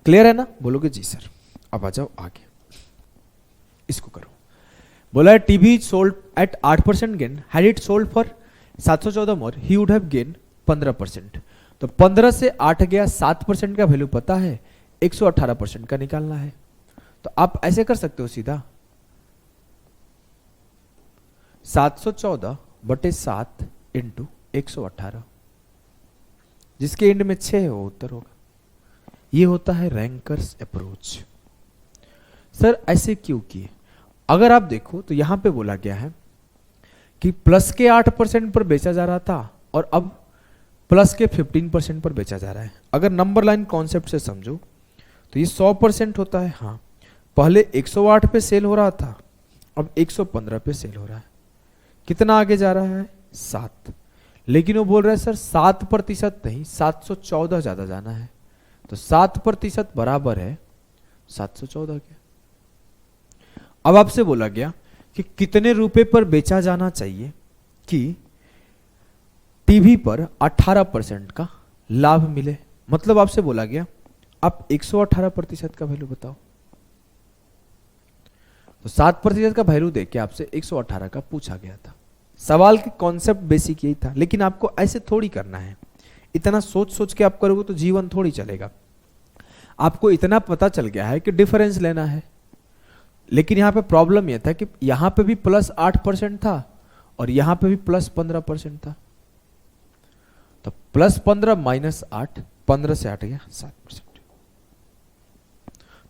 क्लियर है ना? बोलोगे जी सर। अब आ जाओ आगे, इसको करो। बोला है TV sold at 8% gain, had it sold for 714 more, he would have gain 15%। तो 15 से 8 गया, 7% का वैल्यू पता है, 118% का निकालना है। तो आप ऐसे कर सकते हो सीधा, 714 बटे 7 इंटू 118, जिसके एंड में 6 है वो उत्तर होगा। ये होता है रैंकर्स अप्रोच। सर ऐसे क्यों किए? अगर आप देखो तो यहां पे बोला गया है कि प्लस के 8% पर बेचा जा रहा था और अब प्लस के 15% पर बेचा जा रहा है। अगर नंबर लाइन कॉन्सेप्ट से समझो तो ये 100% होता है। हाँ, पहले 108 पे सेल हो रहा था, अब 115 पे सेल हो रहा है। कितना आगे जा रहा है? 7। लेकिन वो बोल रहा है सर 7% नहीं, 714 ज्यादा जाना है। तो 7% बराबर है 714 के। अब आपसे बोला गया कि कितने रुपए पर बेचा जाना चाहिए कि टीवी पर 18% का लाभ मिले। मतलब आपसे बोला गया आप 118% का वैल्यू बताओ। तो 7% का वैल्यू देके आपसे 118 का पूछा गया था। सवाल के कॉन्सेप्ट बेसिक यही था, लेकिन आपको ऐसे थोड़ी करना है। इतना सोच सोच के आप करोगे तो जीवन थोड़ी चलेगा। आपको इतना पता चल गया है कि डिफरेंस लेना है, लेकिन यहां पे प्रॉब्लम यह था कि यहां पे भी प्लस 8% था और यहां पे भी प्लस 15% था। तो प्लस 15 माइनस 8, 15 से 8 गया 7%।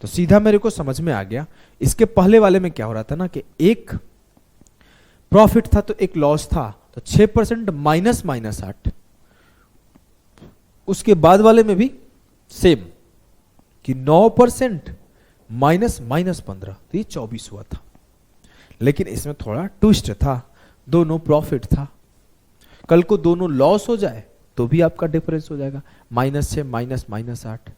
तो सीधा मेरे को समझ में आ गया। इसके पहले वाले में क्या हो रहा था ना कि एक प्रॉफिट था तो एक लॉस था, तो 6% माइनस माइनस 8। उसके बाद वाले में भी सेम कि 9% माइनस माइनस 15, तो ये 24 हुआ था। लेकिन इसमें थोड़ा ट्विस्ट था, दोनों प्रॉफिट था। कल को दोनों लॉस हो जाए तो भी आपका डिफरेंस हो जाएगा, -6 माइनस माइनस 8।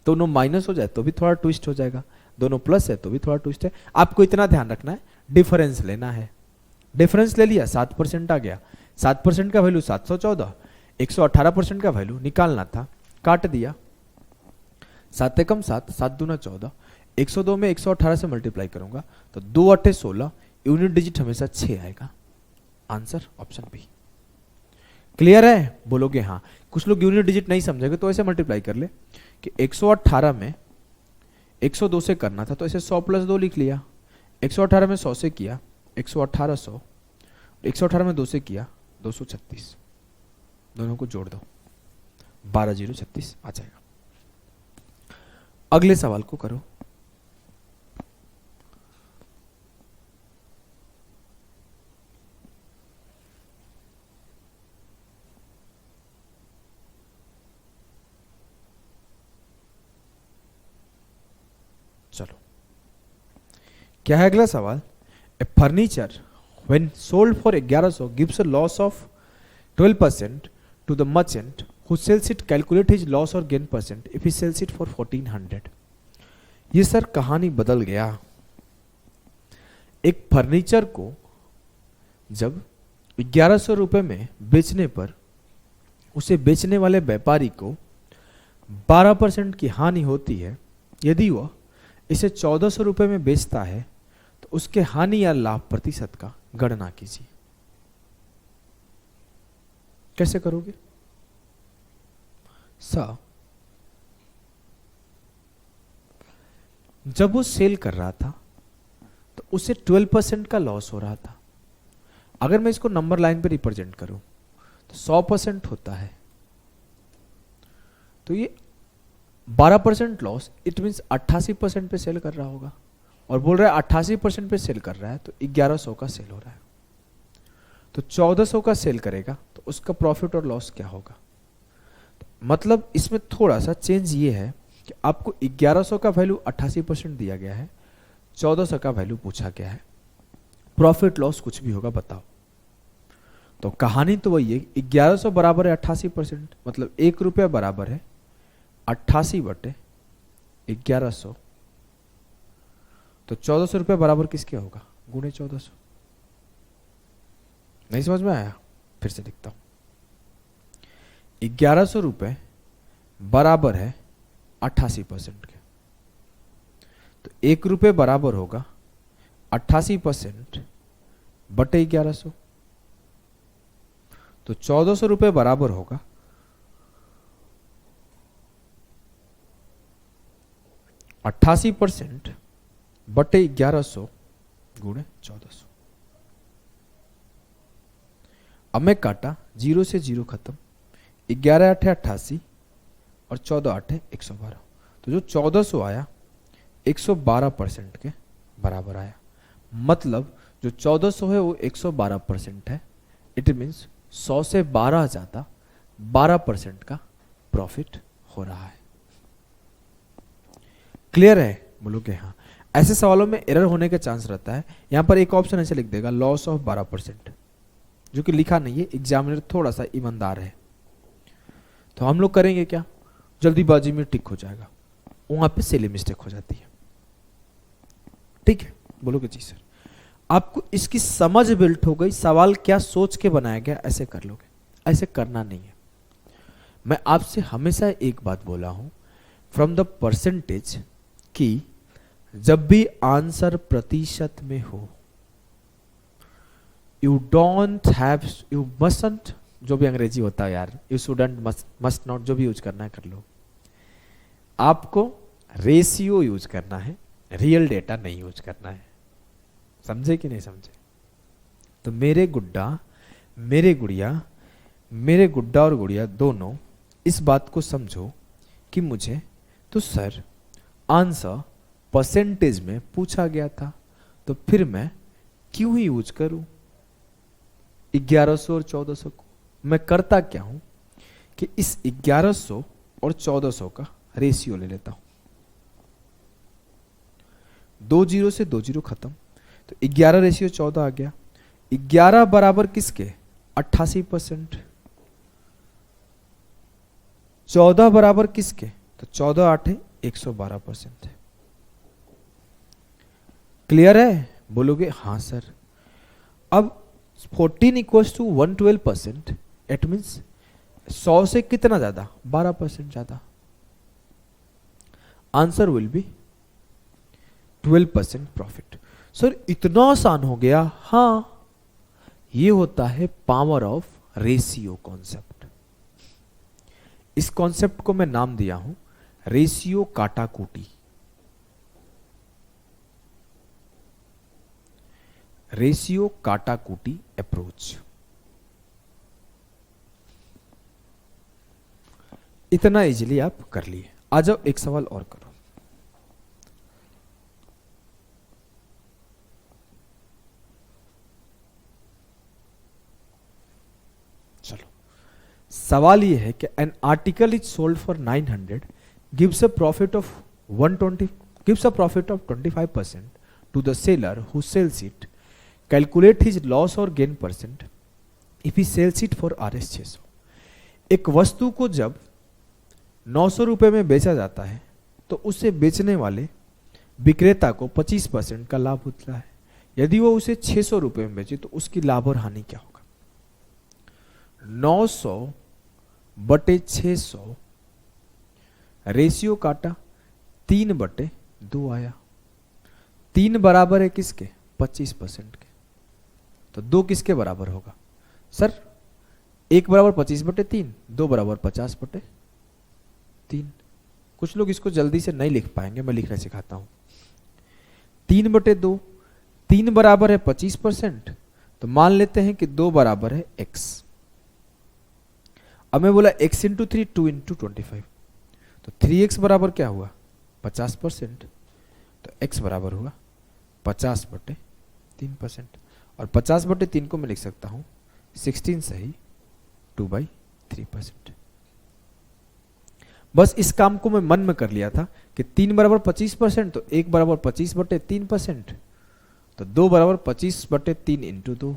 दोनों माइनस हो जाए तो भी थोड़ा ट्विस्ट हो जाएगा, दोनों प्लस है तो भी थोड़ा ट्विस्ट है। आपको इतना ध्यान रखना है, डिफरेंस लेना है। डिफरेंस ले लिया, 7% आ गया। 7% का वैल्यू 714, 118% का वैल्यू निकालना था, काट दिया। 7 एकम 7, 7 दूना 14, 102 में 118 से मल्टीप्लाई करूंगा तो 2 8 16, यूनिट डिजिट हमेशा 6 आएगा। Answer option B. क्लियर है? बोलोगे हाँ। कुछ लोग यूनिट डिजिट नहीं समझेंगे तो ऐसे मल्टीप्लाई कर ले कि 118 में 102 से करना था तो ऐसे 100 + 2 लिख लिया। 118 में 100 से किया 118 100, 118 में 2 से किया 236, दोनों को जोड़ दो 12 0 36 आ जाएगा। अगले सवाल को करो। चलो, क्या है अगला सवाल? A furniture when sold for 1100 gives a loss of 12% to the merchant who sells it, calculate his loss or gain percent if he sells it for 1400. ये सर कहानी बदल गया। एक फर्नीचर को जब 1100 रुपए में बेचने पर उसे बेचने वाले व्यापारी को 12% की हानि होती है। यदि वह इसे 1400 रुपए में बेचता है तो उसके हानि या लाभ प्रतिशत का गणना कीजिए। कैसे करोगे? जब वो सेल कर रहा था तो उसे 12% का लॉस हो रहा था। अगर मैं इसको नंबर लाइन पे रिप्रेजेंट करूं तो 100% होता है, तो ये 12% लॉस, इट मीन्स 88% पे सेल कर रहा होगा। और बोल रहा है 88% पे सेल कर रहा है तो 1100 का सेल हो रहा है, तो 1400 का सेल करेगा तो उसका प्रॉफिट और लॉस क्या होगा? मतलब इसमें थोड़ा सा चेंज ये है कि आपको 1100 का वैल्यू 88% दिया गया है, 1400 का वैल्यू पूछा गया है, प्रॉफिट लॉस कुछ भी होगा बताओ। तो कहानी तो वही है, 1100 बराबर है 88%, मतलब 1 रुपया बराबर है 88 बटे 1100, तो 1400 रुपये बराबर किसके होगा? गुणे 1400। नहीं समझ में आया? फिर से लिखता हूं, 1100 रुपये बराबर है 88% के, तो 1 रुपये बराबर होगा 88% बटे 1100, तो 1400 रुपये बराबर होगा 88% बटे 1100 गुणे 1400। अब मैं काटा, 0 से 0 खत्म, 11 8 88 और 14 8 112, तो जो 1400 आया 112% के बराबर आया। मतलब जो 1400 है वो 112% है। इट मीन्स 100 से 12 ज्यादा 12% का प्रॉफिट हो रहा है। क्लियर है? बोलोगे हाँ। ऐसे सवालों में एरर होने का चांस रहता है। यहां पर एक ऑप्शन ऐसे लिख देगा, लॉस ऑफ 12%, जो कि लिखा नहीं है, एग्जामिनर थोड़ा सा ईमानदार है। तो हम लोग करेंगे क्या, जल्दीबाजी में टिक हो जाएगा, वहां पे सेली मिस्टेक हो जाती है। ठीक है? बोलोगे जी सर। आपको इसकी समझ बिल्ट हो गई, सवाल क्या सोच के बनाया गया, ऐसे कर लोगे। ऐसे करना नहीं है। मैं आपसे हमेशा एक बात बोला हूं फ्रॉम द परसेंटेज कि जब भी आंसर प्रतिशत में हो, you don't have, you mustn't, जो भी अंग्रेजी होता है यार, यू शुडंट, मस्ट नॉट, जो भी यूज करना है कर लो। आपको रेशियो यूज करना है, रियल डेटा नहीं यूज करना है। समझे कि नहीं समझे? तो मेरे गुड्डा, मेरे गुड़िया, मेरे गुड्डा और गुड़िया दोनों इस बात को समझो कि मुझे तो सर आंसर परसेंटेज में पूछा गया था, तो फिर मैं क्यों ही यूज करूं 1100 और 1400 को। मैं करता क्या हूं कि इस 1100 और 1400 का रेशियो ले लेता हूं। 2 0 से 2 0 खत्म, तो 11 रेशियो 14 आ गया। 11 बराबर किसके? 88%। 14 बराबर किसके? तो 14 8 112% है। क्लियर है? बोलोगे हाँ सर। अब 14 इक्वल्स टू 112%, इट मीन्स 100 से कितना ज्यादा? 12% ज्यादा। Answer will be 12% profit. Sir इतना आसान हो गया? हाँ, ये होता है पावर ऑफ रेशियो कॉन्सेप्ट। इस कॉन्सेप्ट को मैं नाम दिया हूं रेशियो काटाकूटी। रेशियो काटाकूटी अप्रोच। इतना इजीली आप कर लिए। आ जाओ एक सवाल और करो। चलो, सवाल ये है कि an article is sold for 900 gives a profit of 120, gives a profit of 25% to the seller who sells it. Calculate his loss और gain percent if he sells it for RS 600, एक वस्तु को जब 900 रुपए में बेचा जाता है तो उसे बेचने वाले विक्रेता को 25% का लाभ होता है। यदि वो उसे 600 रुपए में बेचे तो उसकी लाभ और हानि क्या होगा? 900 बटे 600, रेशियो काटा 3/2 आया। 3 बराबर है किसके? 25% के। तो 2 किसके बराबर होगा? सर 1 बराबर 25/3, 2 बराबर 50/3। कुछ लोग इसको जल्दी से नहीं लिख पाएंगे, मैं लिखना सिखाता हूं। 3/2, 3 बराबर है 25%, तो मान लेते हैं कि 2 बराबर है x। अब मैं बोला x इंटू 3, 2 इंटू 25, तो 3x बराबर क्या हुआ? 50%। तो x बराबर हुआ 50/3%, और 50/3 को मैं लिख सकता हूं 16 सही 2/3%। बस इस काम को मैं मन में कर लिया था कि 3 बराबर 25%, तो 1 बराबर 25/3%, तो 2 बराबर 25/3 इंटू 2।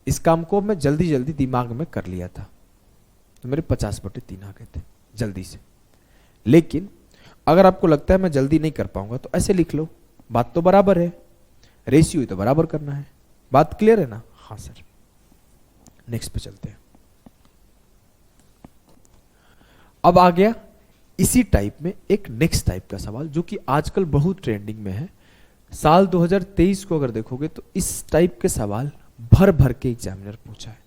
इस काम को मैं जल्दी जल्दी दिमाग में कर लिया था, तो मेरे 50/3 आ गए थे जल्दी से। लेकिन अगर आपको लगता है मैं जल्दी नहीं कर पाऊंगा तो ऐसे लिख लो, बात तो बराबर है, रेशियो ही तो बराबर करना है। बात क्लियर है ना? हाँ सर। नेक्स्ट पे चलते हैं। अब आ गया इसी टाइप में एक नेक्स्ट टाइप का सवाल जो कि आजकल बहुत ट्रेंडिंग में है। साल 2023 को अगर देखोगे तो इस टाइप के सवाल भर भर के एग्जामिनर पूछा है।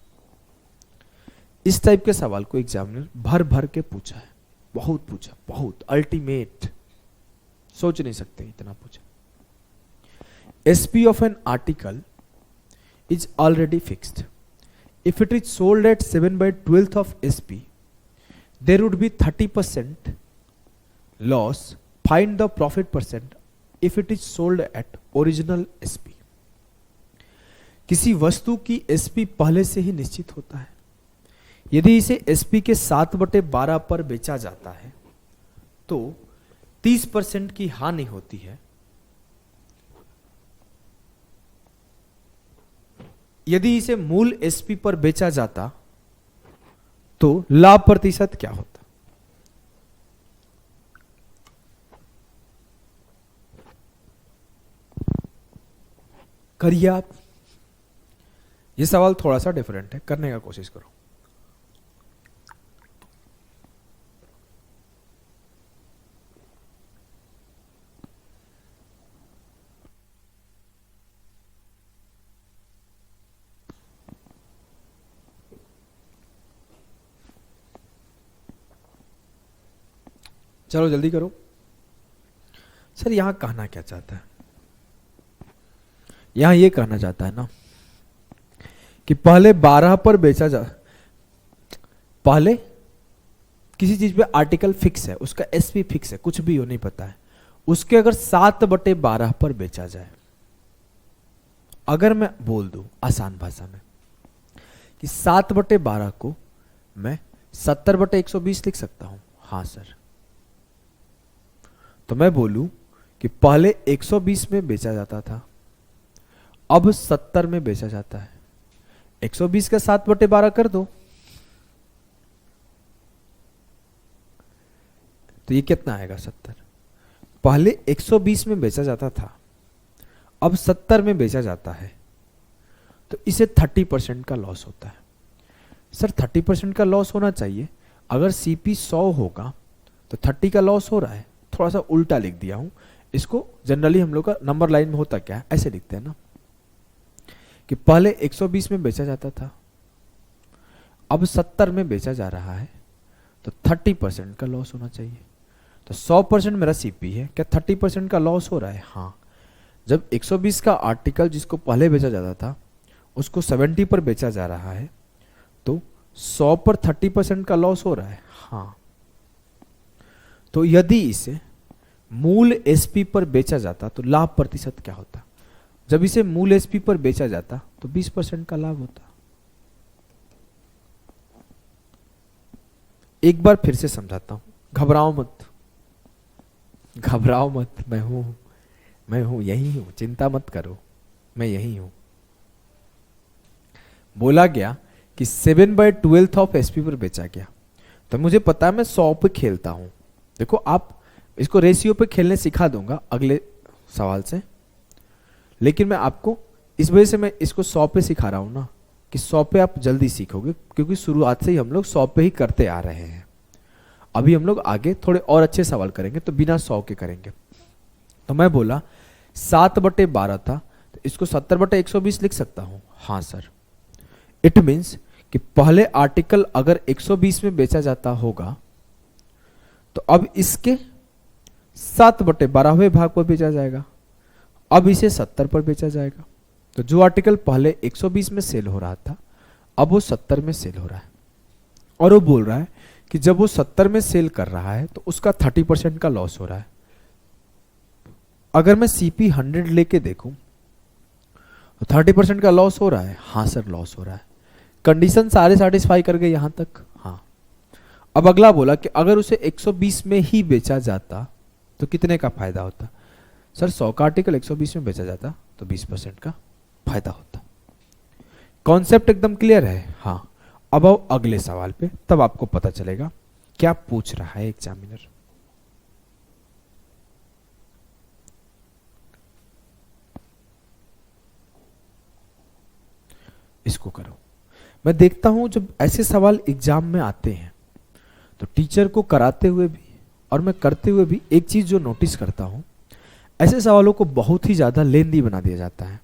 इस टाइप के सवाल को एग्जामिनर भर भर के पूछा है, बहुत पूछा, बहुत अल्टीमेट, सोच नहीं सकते इतना पूछा। SP of an article is already fixed. If it is sold at 7/12 of SP, there would be 30% loss. Find the profit percent if it is sold at original SP. किसी वस्तु की SP पहले से ही निश्चित होता है। यदि इसे SP के 7/12 पर बेचा जाता है तो 30% की हानि होती है। यदि इसे मूल SP पर बेचा जाता तो लाभ प्रतिशत क्या होता? करिए आप। यह सवाल थोड़ा सा डिफरेंट है, करने का कोशिश करो। चलो जल्दी करो। सर यहां कहना क्या चाहता है? यहां यह कहना चाहता है ना कि पहले 12 पर बेचा जा, पहले किसी चीज पे आर्टिकल फिक्स है, उसका SP फिक्स है, कुछ भी हो नहीं पता है, उसके अगर 7/12 पर बेचा जाए, अगर मैं बोल दूं आसान भाषा में कि 7/12 को मैं 70/120 लिख सकता हूं, हाँ सर, तो मैं बोलूं कि पहले 120 में बेचा जाता था, अब 70 में बेचा जाता है। 120 का 7/12 कर दो तो ये कितना आएगा? 70। पहले 120 में बेचा जाता था, अब 70 में बेचा जाता है, तो इसे 30% का लॉस होता है। सर 30% का लॉस होना चाहिए, अगर CP 100 होगा तो 30 का लॉस हो रहा है। थोड़ा सा उल्टा लिख दिया हूं इसको। जनरली हम लोग का नंबर लाइन में होता क्या है, ऐसे लिखते हैं ना कि पहले 120 में बेचा जाता था, अब 70 में बेचा जा रहा है, तो 30% का लॉस होना चाहिए। तो 100% मेरा CP है, क्या 30% का लॉस हो रहा है? हाँ। जब 120 का आर्टिकल जिसको पहले बेचा जाता था उसको 70 पर बेचा जा रहा है, तो 100 पर 30% का लॉस हो रहा है। हाँ। तो यदि इसे मूल SP पर बेचा जाता तो लाभ प्रतिशत क्या होता? जब इसे मूल SP पर बेचा जाता तो 20% का लाभ होता। एक बार फिर से समझाता हूं, घबराओ मत, घबराओ मत, मैं हूं, यही हूं, चिंता मत करो, मैं यही हूं। बोला गया कि 7/12 ऑफ एसपी पर बेचा गया, तो मुझे पता है मैं 100 पे खेलता हूं। देखो आप इसको रेशियो पे खेलने सिखा दूंगा अगले सवाल से, लेकिन मैं आपको इस वजह से मैं इसको 100 पे सिखा रहा हूं ना, कि 100 पे आप जल्दी सीखोगे, क्योंकि शुरुआत से ही हम लोग 100 पे ही करते आ रहे हैं। अभी हम लोग आगे थोड़े और अच्छे सवाल करेंगे तो बिना 100 के करेंगे। तो मैं बोला 7/12 था, तो इसको 70/120 लिख सकता हूं। हाँ सर, इट मीन्स कि पहले आर्टिकल अगर 120 में बेचा जाता होगा तो अब इसके 7/12वें भाग पर बेचा जाएगा, अब इसे 70 पर बेचा जाएगा। तो जो आर्टिकल पहले 120 में सेल हो रहा था अब वो 70 में सेल हो रहा है, और वो बोल रहा है कि जब वो 70 में सेल कर रहा है तो उसका 30% का लॉस हो रहा है। अगर मैं CP 100 लेके देखूं तो 30% का लॉस हो रहा है। हाँ सर, लॉस हो रहा है। कंडीशन सारे सेटिस्फाई कर गए यहां तक। हाँ, अब अगला बोला कि अगर उसे 120 में ही बेचा जाता तो कितने का फायदा होता। सर 100 का आर्टिकल 120 में बेचा जाता तो 20% का फायदा होता। कॉन्सेप्ट एकदम क्लियर है। हाँ, अब आओ अगले सवाल पे, तब आपको पता चलेगा क्या पूछ रहा है एग्जामिनर। इसको करो। मैं देखता हूं जब ऐसे सवाल एग्जाम में आते हैं तो टीचर को कराते हुए भी और मैं करते हुए भी एक चीज जो नोटिस करता हूं, ऐसे सवालों को बहुत ही ज्यादा लेंदी बना दिया जाता है।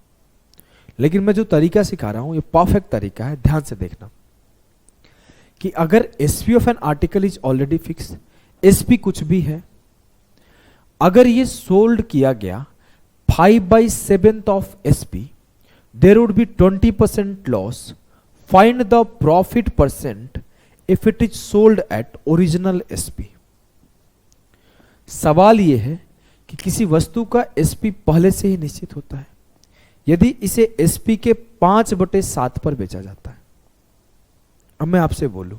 लेकिन मैं जो तरीका सिखा रहा हूं ये परफेक्ट तरीका है। ध्यान से देखना कि अगर SP of an article is already fix, SP कुछ भी है, अगर ये सोल्ड किया गया 5/7 of SP, there would be 20% loss. Find the profit percent if it is sold at original SP. सवाल यह है कि किसी वस्तु का SP पहले से ही निश्चित होता है, यदि इसे SP के 5/7 पर बेचा जाता है। अब मैं आपसे बोलूं,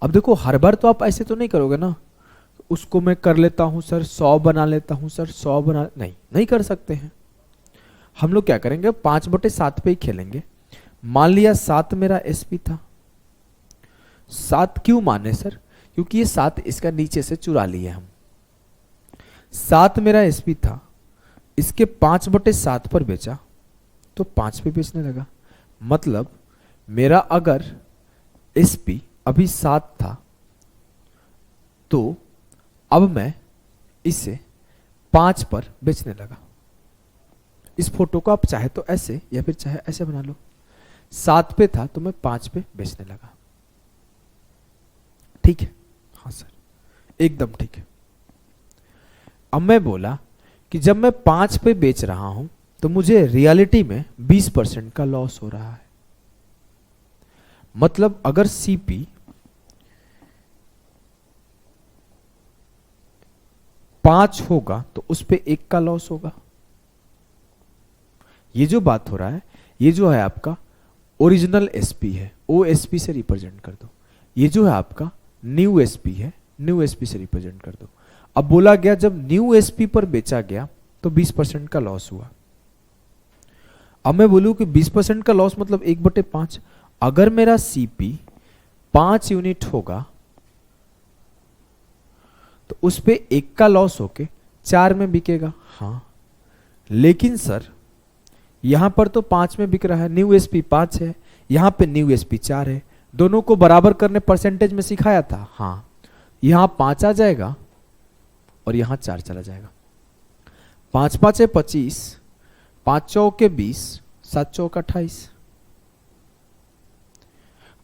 अब देखो हर बार तो आप ऐसे तो नहीं करोगे ना, उसको मैं कर लेता हूं सर 100 बना लेता हूं सर 100 बना, नहीं कर सकते हैं। हम लोग क्या करेंगे, 5/7 पे ही खेलेंगे। मान लिया 7 मेरा एसपी था। 7 क्यों माने सर, क्योंकि ये 7 इसका नीचे से चुरा लिए हम। 7 मेरा एसपी था, इसके 5/7 पर बेचा तो 5 पे बेचने लगा। मतलब मेरा अगर एसपी अभी 7 था तो अब मैं इसे 5 पर बेचने लगा। इस फोटो को आप चाहे तो ऐसे या फिर चाहे ऐसे बना लो। 7 पे था तो मैं 5 पे बेचने लगा। ठीक है? हाँ सर, एकदम ठीक है। अब मैं बोला कि जब मैं 5 पे बेच रहा हूं तो मुझे रियलिटी में 20% का लॉस हो रहा है। मतलब अगर सीपी 5 होगा तो उस पे 1 का लॉस होगा। ये जो बात हो रहा है ये जो है आपका ओरिजिनल एसपी है, ओएसपी से रिप्रेजेंट कर दो। ये जो है आपका न्यू एसपी है, न्यू एसपी से रिप्रेजेंट कर दो। अब बोला गया जब न्यू एसपी पर बेचा गया तो 20% का लॉस हुआ। अब मैं बोलूं कि 20% का लॉस मतलब 1/5। अगर मेरा सीपी 5 यूनिट होगा तो उस पे 1 का लॉस होके 4 में बिकेगा। हाँ, लेकिन सर यहां पर तो 5 में बिक रहा है, न्यू एसपी 5 है, यहां पे न्यू एसपी 4 है। दोनों को बराबर करने परसेंटेज में सिखाया था। हाँ, यहां 5 आ जाएगा और यहां 4 चला जाएगा। 5 5 है 25, 5 चौके 20, 7 चौक 28।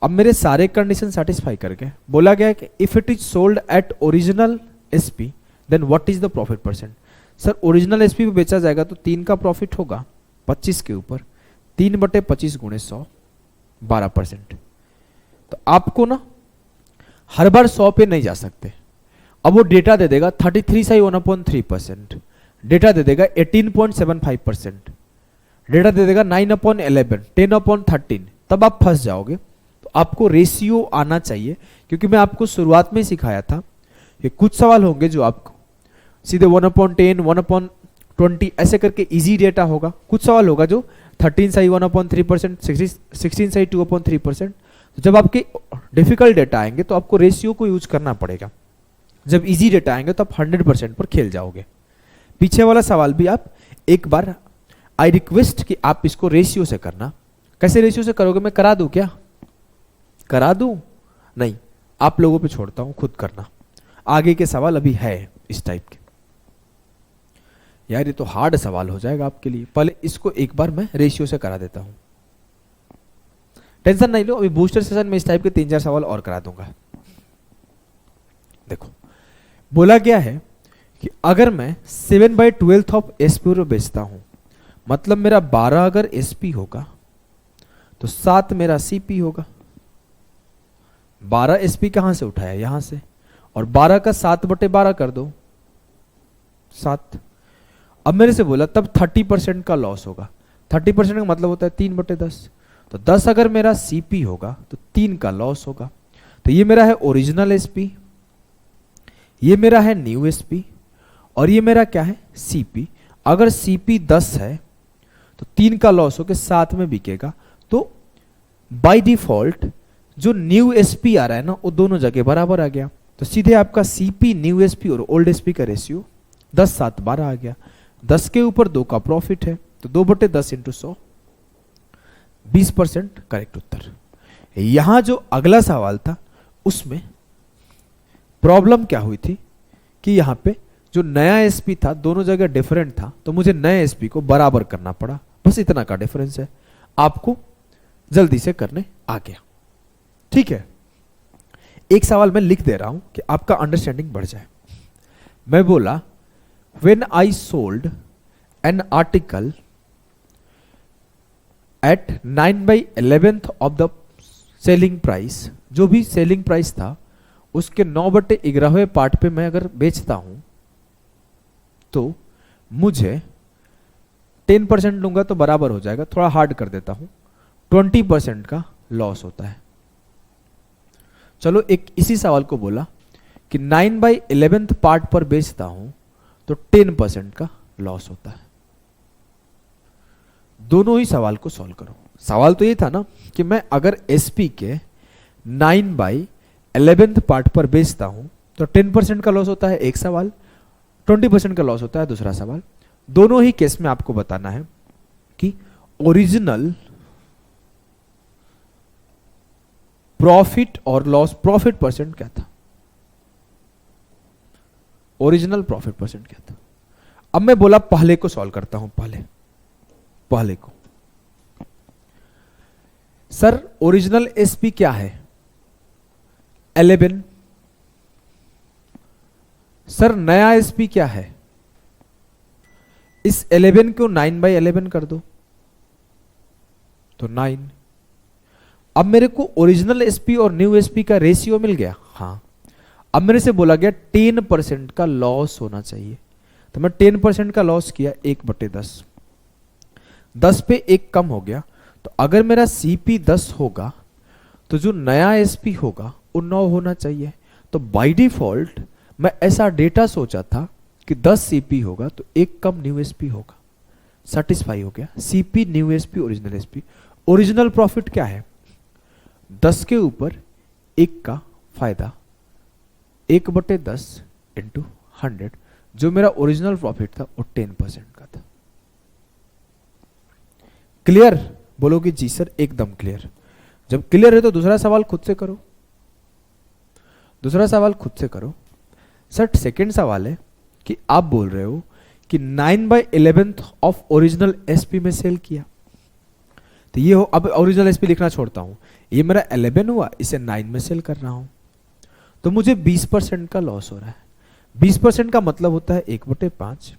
अब मेरे सारे कंडीशन सेटिस्फाई कर गए। बोला गया कि if it is sold at original SP then what is the profit percent. Sir original SP पे बेचा जाएगा तो 3 का प्रॉफिट होगा 25 के ऊपर, 3/25 × 100, 12%। तो आपको ना हर बार 100 पे नहीं जा सकते। अब वो डेटा दे देगा 33 से 1/3%, डेटा दे देगा 18.75%, डेटा दे देगा 9/11, 10/13, तब आप फंस जाओगे। तो आपको रेशियो आना चाहिए, क्योंकि मैं आपको शुरुआत में ही सिखाया था कि कुछ सवाल होंगे जो आपको सीधे 1/10, 1/20 ऐसे करके इजी डेटा होगा। कुछ सवाल होगा जो 13 साई 1/3%, 16 साई 2/3%। तो जब आपके डिफिकल्ट डेटा आएंगे तो आपको रेशियो को यूज करना पड़ेगा, जब इजी डेटा आएंगे तो आप 100% पर खेल जाओगे। पीछे वाला सवाल भी आप एक बार, आई रिक्वेस्ट कि आप इसको रेशियो से करना। कैसे रेशियो से करोगे, मैं करा दूं क्या? करा दूं? नहीं, आप लोगों पे छोड़ता हूं, खुद करना। आगे के सवाल अभी है इस टाइप के। यार ये तो हार्ड सवाल हो जाएगा आपके लिए, पहले इसको एक बार मैं रेशियो से करा देता हूं। टेंशन नहीं लो, अभी बूस्टर सेशन में इस टाइप के 3-4 सवाल और करा दूंगा। देखो बोला गया है कि अगर मैं 7/12 ऑफ एसपी बेचता हूं, मतलब मेरा 12 अगर एसपी होगा तो 7 मेरा सीपी होगा। 12 एसपी कहां से उठाया? यहां से। और 12 का 7/12 कर दो, 7। अब मेरे से बोला तब 30% का लॉस होगा। 30% का मतलब होता है 3/10। तो 10 अगर मेरा सीपी होगा तो 3 का लॉस होगा। तो ये मेरा है ओरिजिनल एसपी, ये मेरा है न्यू एसपी, और ये मेरा क्या है? सीपी। अगर सीपी 10 है तो 3 का लॉस होकर 7 में बिकेगा। तो बाय डिफॉल्ट जो न्यू एसपी आ रहा है ना, वो दोनों जगह बराबर आ गया। तो सीधे आपका सीपी, न्यू एसपी और ओल्ड एसपी का रेशियो 10/7/12 आ गया। 10 के ऊपर 2 का प्रॉफिट है, तो 2/10 × 100, 20% करेक्ट उत्तर। यहां जो अगला सवाल था उसमें प्रॉब्लम क्या हुई थी कि यहां पे जो नया एसपी था दोनों जगह डिफरेंट था, तो मुझे नए एसपी को बराबर करना पड़ा। बस इतना का डिफरेंस है, आपको जल्दी से करने आ गया। ठीक है, एक सवाल मैं लिख दे रहा हूं कि आपका अंडरस्टैंडिंग बढ़ जाए। मैं बोला when I sold an article at 9/11 of the selling price, जो भी सेलिंग प्राइस था उसके 9/11वें पार्ट पे मैं अगर बेचता हूं तो मुझे 10% लूंगा तो बराबर हो जाएगा, थोड़ा हार्ड कर देता हूं, 20% का लॉस होता है। चलो एक इसी सवाल को बोला कि 9/11 पार्ट पर बेचता हूं तो 10% का लॉस होता है। दोनों ही सवाल को सॉल्व करो। सवाल तो ये था ना कि मैं अगर एसपी के 9/11 पार्ट पर बेचता हूं तो 10% का लॉस होता है, एक सवाल। 20% का लॉस होता है, दूसरा सवाल। दोनों ही केस में आपको बताना है कि ओरिजिनल प्रॉफिट और लॉस, प्रॉफिट परसेंट क्या था, ओरिजिनल प्रॉफिट परसेंट क्या था। अब मैं बोला पहले को सॉल्व करता हूं, पहले को। सर ओरिजिनल एसपी क्या है? 11। सर नया एसपी क्या है? इस 11 को 9/11 कर दो तो 9। अब मेरे को ओरिजिनल एसपी और न्यू एसपी का रेशियो मिल गया। हाँ, अब मेरे से बोला गया 10% का लॉस होना चाहिए, तो मैं 10% का लॉस किया 1/10। 10 पे 1 कम हो गया, तो अगर मेरा सीपी 10 होगा तो जो नया एसपी होगा वो 9 होना चाहिए। तो बाय डिफॉल्ट मैं ऐसा डेटा सोचा था कि 10 सीपी होगा तो 1 कम न्यू एसपी होगा। सेटिस्फाई हो गया। CP, new SP, original SP. Original profit क्या है? 10 के ऊपर 1 का फायदा, 1/10 × 100। जो मेरा ओरिजिनल प्रॉफिट था वो 10% का था। क्लियर? बोलोगे जी सर एकदम क्लियर। जब क्लियर है तो दूसरा सवाल खुद से करो, दूसरा सवाल खुद से करो। सर सेकंड सवाल है कि आप बोल रहे हो कि 9/11 ऑफ ओरिजिनल एसपी में सेल किया, तो ये हो। अब ओरिजिनल एसपी लिखना छोड़ता हूं, ये मेरा 11 हुआ, इसे 9 में सेल कर रहा हूं, तो मुझे 20% का लॉस हो रहा है। 20% का मतलब होता है 1/5।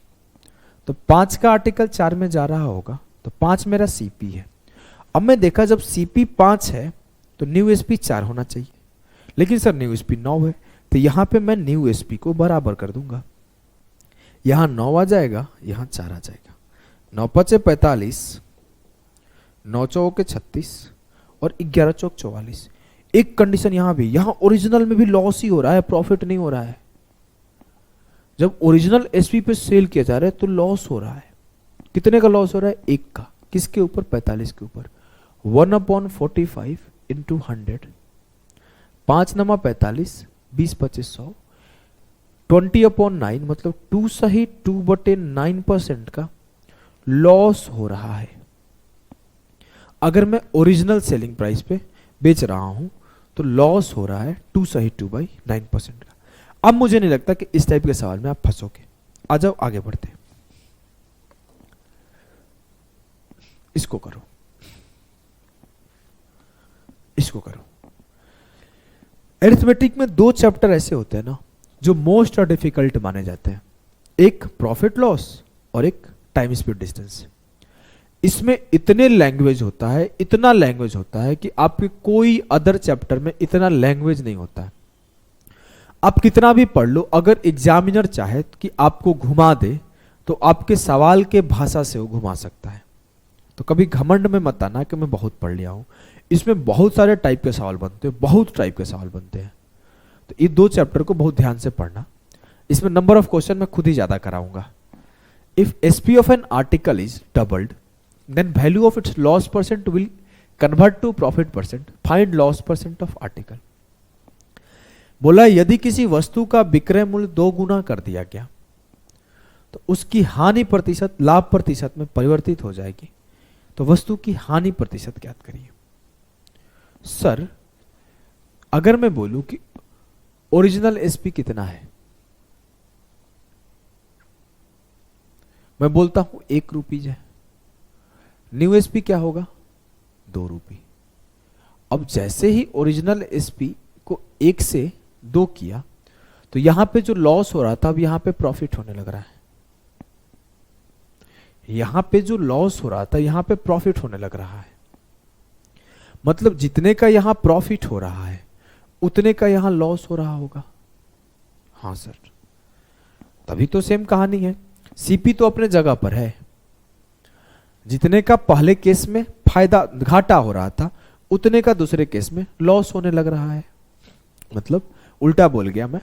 तो 5 का आर्टिकल 4 में जा रहा होगा, तो 5 मेरा सीपी है। अब मैं देखा जब सीपी 5 है तो न्यू एसपी 4 होना चाहिए, लेकिन सर न्यू एसपी 9 है, तो यहां पे मैं न्यू एसपी को बराबर कर दूंगा। यहां 9 आ जाएगा, यहां 4 आ जाएगा। 9×5 = 45, 9×4 = 36 और 11×4 = 44। एक कंडीशन यहां भी, यहां ओरिजिनल में भी लॉस ही हो रहा है, प्रॉफिट नहीं हो रहा है। जब ओरिजिनल एसपी पे सेल किया जा रहा है तो लॉस हो रहा है। कितने का लॉस हो रहा है? 1 का। किसके ऊपर? 45 के ऊपर। 1/45 इंटू 100, 5 नमा 45, 20 25 100, 20/9 मतलब 2 सही 2/9% का लॉस हो रहा है। अगर मैं ओरिजिनल सेलिंग प्राइस पे बेच रहा हूं तो लॉस हो रहा है 2 सही 2/9% का। अब मुझे नहीं लगता कि इस टाइप के सवाल में आप फंसोगे। आ जाओ आगे बढ़ते हैं। इसको करो, इसको करो। अरिथमेटिक में 2 चैप्टर ऐसे होते हैं ना जो मोस्ट डिफिकल्ट माने जाते हैं, एक प्रॉफिट लॉस और एक टाइम स्पीड डिस्टेंस। इसमें इतने लैंग्वेज होता है, इतना लैंग्वेज होता है कि आपके कोई अदर चैप्टर में इतना लैंग्वेज नहीं होता है। आप कितना भी पढ़ लो, अगर एग्जामिनर चाहे कि आपको घुमा दे तो आपके सवाल के भाषा से वो घुमा सकता है। तो कभी घमंड में मत आना कि मैं बहुत पढ़ लिया हूं। इसमें बहुत सारे टाइप के सवाल बनते हैं, बहुत टाइप के सवाल बनते हैं। तो ये 2 चैप्टर को बहुत ध्यान से पढ़ना। इसमें नंबर ऑफ क्वेश्चन मैं खुद ही ज्यादा कराऊंगा। If SP of an article is doubled then value of its loss percent will convert to profit percent. Find loss percent of article. बोला यदि किसी वस्तु का विक्रय मूल्य 2 गुना कर दिया गया तो उसकी हानि प्रतिशत लाभ प्रतिशत में परिवर्तित हो जाएगी। तो वस्तु की हानि प्रतिशत ज्ञात करिए। सर अगर मैं बोलूं कि ओरिजिनल एसपी कितना है, मैं बोलता हूं 1 रुपीज है, न्यू एसपी क्या होगा? 2 रुपये। अब जैसे ही ओरिजिनल एसपी को 1 से 2 किया तो यहां पे जो लॉस हो रहा था अब यहां पे प्रॉफिट होने लग रहा है। यहां पे जो लॉस हो रहा था यहां पे प्रॉफिट होने लग रहा है। मतलब जितने का यहां प्रॉफिट हो रहा है उतने का यहां लॉस हो रहा होगा। हाँ सर, तभी तो सेम कहानी है। सीपी तो अपने जगह पर है। जितने का पहले केस में फायदा घाटा हो रहा था उतने का दूसरे केस में लॉस होने लग रहा है। मतलब उल्टा बोल गया मैं,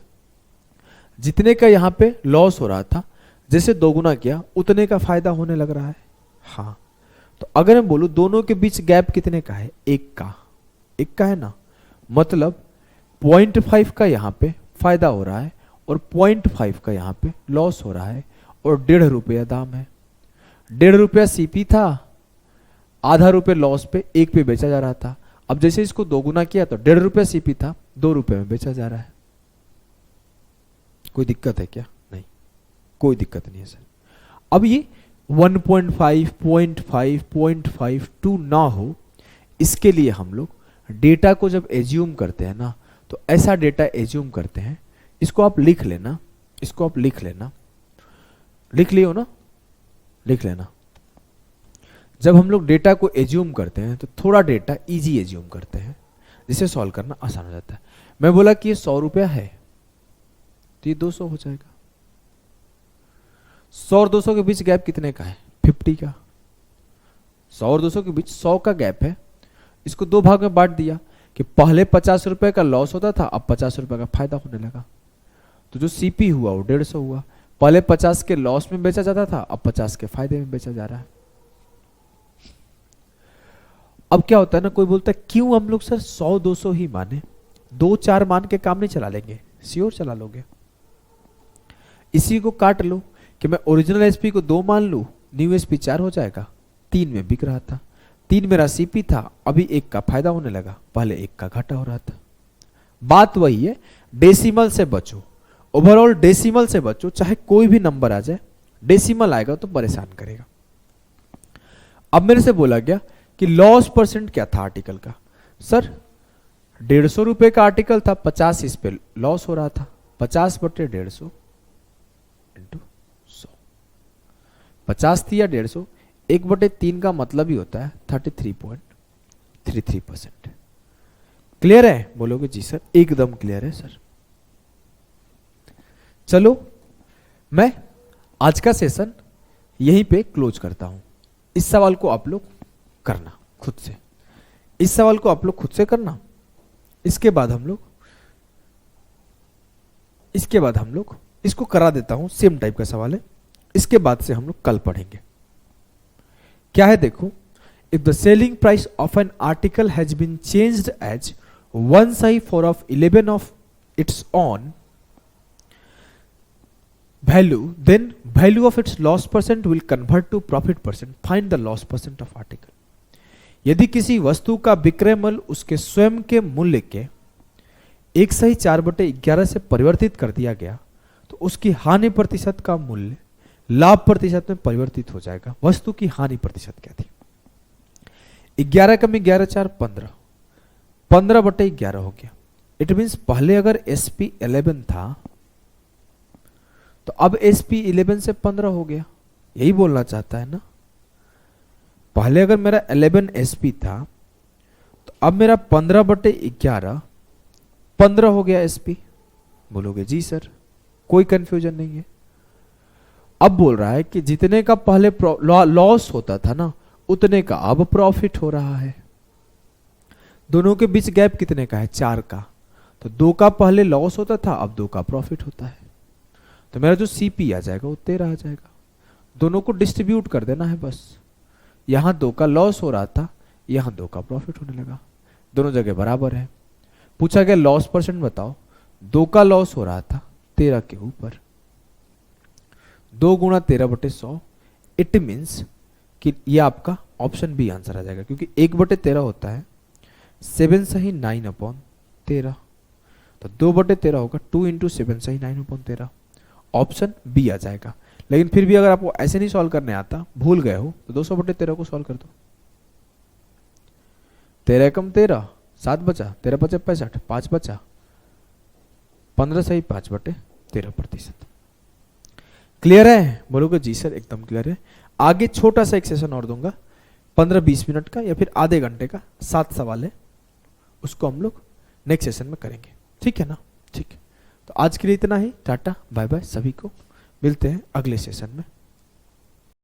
जितने का यहां पे लॉस हो रहा था जैसे 2 गुना किया उतने का फायदा होने लग रहा है। हाँ, तो अगर मैं बोलूं दोनों के बीच गैप कितने का है? 1 का है ना। मतलब 0.5 का यहां पे फायदा हो रहा है और 0.5 का यहां पे लॉस हो रहा है और 1.5 रुपया दाम है। 1.5 रुपया सीपी था, आधा रुपये लॉस पे 1 पे बेचा जा रहा था। अब जैसे इसको 2 गुना किया तो 1.5 रुपया सीपी था, 2 रुपये में बेचा जा रहा है। कोई दिक्कत है क्या? नहीं, कोई दिक्कत नहीं है सर। अब ये 1.5, 0.5, 0.52 ना हो, इसके लिए हम लोग डेटा को जब एज्यूम करते हैं ना तो ऐसा डेटा एज्यूम करते हैं। इसको आप लिख लेना, इसको आप लिख लेना, लिख लियो ना, लिख लेना। जब हम लोग डेटा को एज्यूम करते हैं तो थोड़ा डेटा इजी एज्यूम करते हैं जिसे सॉल्व करना आसान हो जाता है। मैं बोला कि ये 100 रुपया है तो ये 200 हो जाएगा। 100 और 200 के बीच गैप कितने का है? 50 का। 100 और 200 के बीच 100 का गैप है। इसको 2 भाग में बांट दिया कि पहले 50 रुपए का लॉस होता था, अब 50 रुपए का फायदा होने लगा। तो जो सीपी हुआ वो 150 हुआ। पहले 50 के लॉस में बेचा जाता था, अब 50 के फायदे में बेचा जा रहा है। अब क्या होता है ना, कोई बोलता है क्यों हम लोग सर 100-200 ही माने, 2-4 मान के काम नहीं चला लेंगे? श्योर चला लोगे। इसी को काट लो कि मैं ओरिजिनल एसपी को 2 मान लू, न्यू एसपी 4 हो जाएगा। 3 में बिक रहा था, 3 मेरा सीपी था, अभी 1 का फायदा होने लगा, पहले 1 का घाटा हो रहा था। बात वही है, डेसिमल से बचो, ओवरऑल डेसिमल से बचो। चाहे कोई भी नंबर आ जाए, डेसिमल आएगा तो परेशान करेगा। अब मेरे से बोला गया कि लॉस परसेंट क्या था आर्टिकल का? सर 150 रुपए का आर्टिकल था, 50 इस पे लॉस हो रहा था। 50/150 इंटू 100, 50 थी या 150, 1/3 का मतलब ही होता है 33.33%। क्लियर है? बोलोगे जी सर एकदम क्लियर है सर। चलो मैं आज का सेशन यहीं पे क्लोज करता हूं। इस सवाल को आप लोग करना खुद से, इस सवाल को आप लोग खुद से करना। इसके बाद हम लोग इसको करा देता हूं, सेम टाइप का सवाल है। इसके बाद से हम लोग कल पढ़ेंगे। क्या है देखो, if the selling price of an article has been changed as 1/4 of 11 of its own value, then value of its loss percent will convert to profit percent. Find the loss percent of article. यदि किसी वस्तु का विक्रय मूल्य उसके स्वयं के मूल्य के 1/4/11 से परिवर्तित कर दिया गया तो उसकी हानि प्रतिशत का मूल्य लाभ प्रतिशत में परिवर्तित हो जाएगा। वस्तु की हानि प्रतिशत क्या थी? 11 कम 11 4 15, 15/11 हो गया। इट मीन्स पहले अगर SP 11 था तो अब SP 11 से 15 हो गया, यही बोलना चाहता है ना। पहले अगर मेरा 11 SP था तो अब मेरा 15/11 15 हो गया SP। बोलोगे जी सर कोई कंफ्यूजन नहीं है। अब बोल रहा है कि जितने का पहले लॉस होता था ना उतने का अब प्रॉफिट हो रहा है। दोनों के बीच गैप कितने का है? 4 का। तो 2 का पहले लॉस होता था, अब 2 का प्रॉफिट होता है। तो मेरा जो CP आ जाएगा वो 13 आ जाएगा। दोनों को डिस्ट्रीब्यूट कर देना है बस। यहां 2 का लॉस हो रहा था, यहां 2 का प्रॉफिट होने लगा। दोनों जगह बराबर है। पूछा गया लॉस परसेंट बताओ। 2 का लॉस हो रहा था 13 के ऊपर, 2 गुणा 13/100। इट मीन्स कि ये आपका ऑप्शन बी आंसर आ जाएगा, क्योंकि 1/13 होता है 7 सही 9/13। तो 2/13 होगा 2 × 7 सही 9/13। ऑप्शन बी आ जाएगा। लेकिन फिर भी अगर आपको ऐसे नहीं सॉल्व करने आता, भूल गए हो, तो 200/13 को सॉल्व कर दो। 13 कम 13 7 बचा, 13 बचे 65, 5 बचा, 15 सही 5/13%। क्लियर है? बोलोगे जी सर एकदम क्लियर है। आगे छोटा सा एक सेशन और दूंगा 15-20 मिनट का या फिर आधे घंटे का, 7 सवाल है, उसको हम लोग नेक्स्ट सेशन में करेंगे। ठीक है ना? ठीक है, तो आज के लिए इतना ही। टाटा बाय बाय सभी को, मिलते हैं अगले सेशन में।